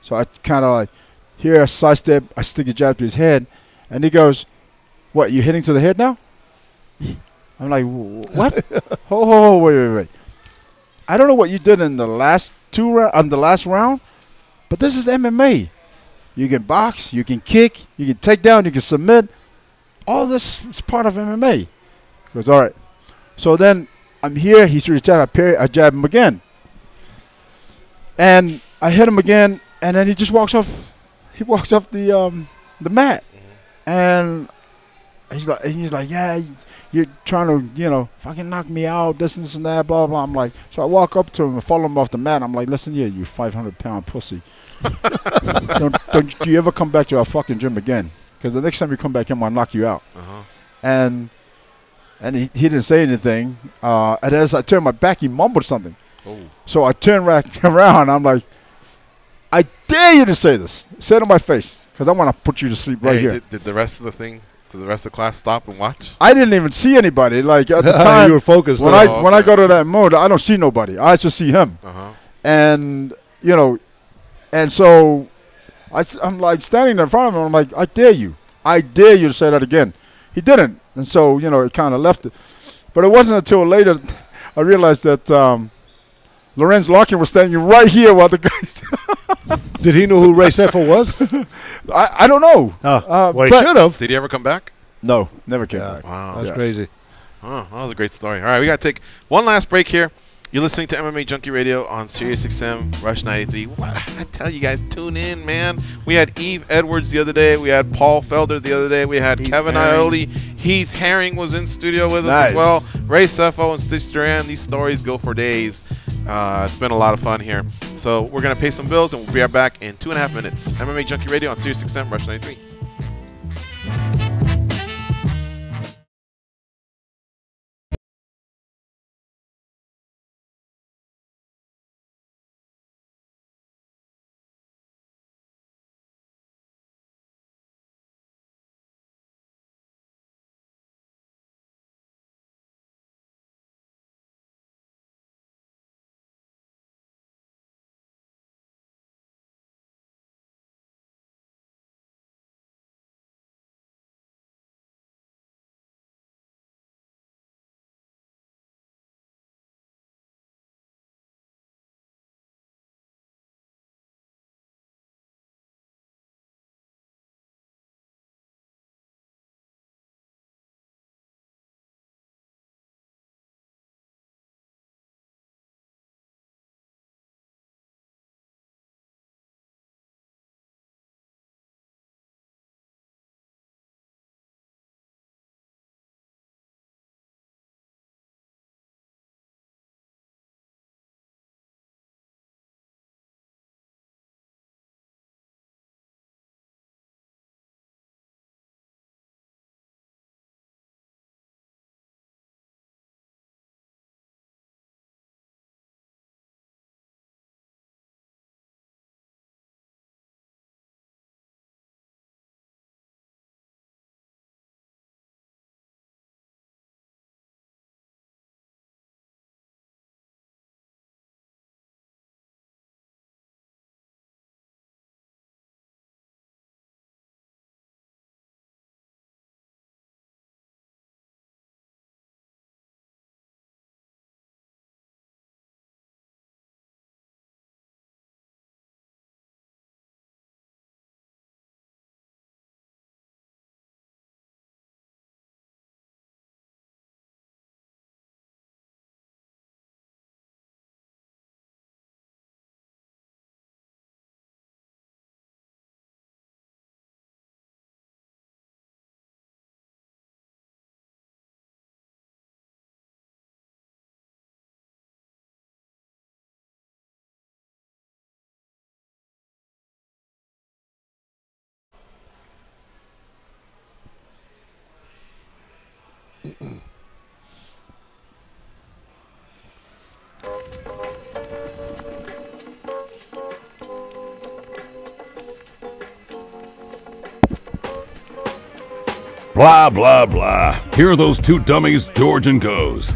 So I kind of like, here, I sidestep. I stick the jab to his head. And he goes, "What, you hitting to the head now?" I'm like, "What?" Wait. I don't know what you did in the last round, but this is MMA. You can box, you can kick, you can take down, you can submit. All this is part of MMA. He goes, "All right." So then I'm here. He threw the jab. I jab him again. And I hit him again, and then he just walks off. he walks up the mat, and he's like, yeah, you're trying to, fucking knock me out, this and that, blah, blah. I'm like, so I walk up to him and follow him off the mat. I'm like, listen here, you 500-pound pussy. don't you ever come back to our fucking gym again. Because the next time you come back in, I'm going to knock you out. And he didn't say anything. And as I turned my back, he mumbled something. Oh. So I turned back around. I'm like, I dare you to say this. Say it to my face. Because I want to put you to sleep right here. Did the rest of the class stop and watch? I didn't even see anybody. Like at the time, you were focused. When I go to that mode, I don't see nobody. I just see him. And and so I'm like standing there in front of him. I'm like, I dare you to say that again. He didn't, and so it kind of left it. But it wasn't until later I realized that Lorenz Larkin was standing right here while the guys. Did he know who Ray Sefo was? I don't know. Well, he should have. Did he ever come back? No, never came back. Wow, that's crazy. Oh, that was a great story. All right, we got to take one last break here. You're listening to MMA Junkie Radio on SiriusXM Rush 93. I tell you guys, tune in, man. We had Eve Edwards the other day. We had Paul Felder the other day. We had Kevin Ioli. Heath Herring was in studio with us as well. Ray Sefo and Stitch Duran. These stories go for days. It's been a lot of fun here. So we're going to pay some bills, and we'll be right back in 2.5 minutes. MMA Junkie Radio on SiriusXM Rush 93. Blah, blah, blah. Here are those two dummies, George and Goes.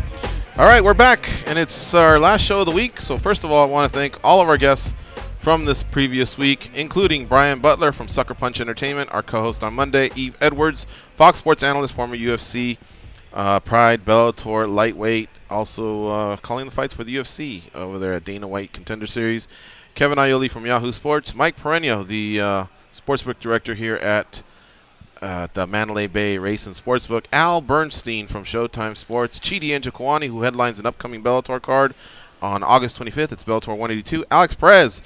All right, we're back, and it's our last show of the week. So first of all, I want to thank all of our guests from this previous week, including Brian Butler from Sucker Punch Entertainment, our co-host on Monday, Eve Edwards, Fox Sports analyst, former UFC, Pride, Bellator, lightweight, also calling the fights for the UFC over there at Dana White Contender Series, Kevin Ioli from Yahoo Sports, Mike Perenio, the sportsbook director here at the Mandalay Bay Race and Sportsbook, Al Bernstein from Showtime Sports, Chidi Njokwani, who headlines an upcoming Bellator card on August 25th. It's Bellator 182. Alex Perez,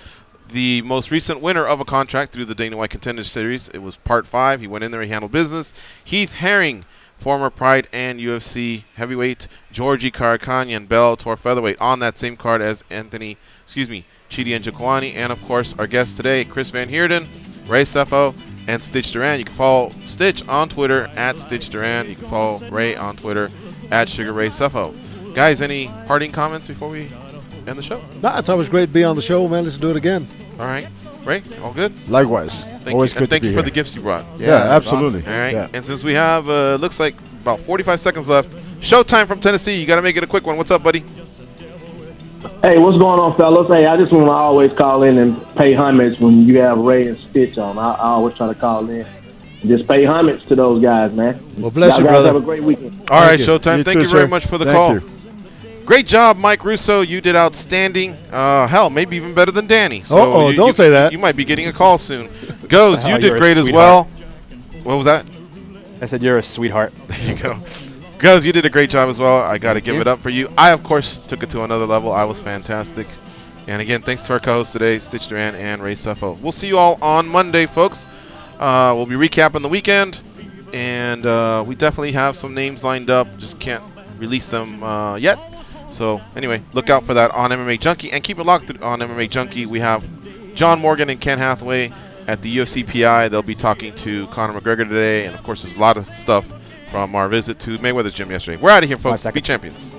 the most recent winner of a contract through the Dana White Contender Series. It was Part 5. He went in there. He handled business. Heath Herring, former Pride and UFC heavyweight. Georgie Karakhanyan, Bellator featherweight, on that same card as Chidi Njokuani. And, of course, our guest today, Chris Van Heerden, Ray Sefo, and Stitch Duran. You can follow Stitch on Twitter at Stitch Duran. You can follow Ray on Twitter at Sugar Ray Sefo. Guys, any parting comments before we end the show? Nah, it's always great to be on the show, man. Let's do it again. All right. Ray, all good? Likewise. Always good to be here. Thank you for the gifts you brought. Yeah, absolutely. All right. Yeah. And since we have, looks like about 45 seconds left, Showtime from Tennessee. You got to make it a quick one. What's up, buddy? Hey, what's going on, fellas? Hey, I just want to always call in and pay homage when you have Ray and Stitch on. I always try to call in and just pay homage to those guys, man. Well, bless you, guys brother. Have a great weekend. All right, Showtime. Thank you very much for the call. Thank you. Great job, Mike Russo. You did outstanding. Hell, maybe even better than Danny. So don't say that. You might be getting a call soon. Goes, you did great as well. What was that? I said you're a sweetheart. There you go. Goes, you did a great job as well. I got to give it up for you. I, of course, took it to another level. I was fantastic. And, again, thanks to our co-hosts today, Stitch Duran and Ray Sefo. We'll see you all on Monday, folks. We'll be recapping the weekend. And we definitely have some names lined up. Just can't release them yet. So, anyway, look out for that on MMA Junkie. And keep it locked on MMA Junkie. We have John Morgan and Ken Hathaway at the UFC PI. They'll be talking to Conor McGregor today. And, of course, there's a lot of stuff from our visit to Mayweather's gym yesterday. We're out of here, folks. Be champions.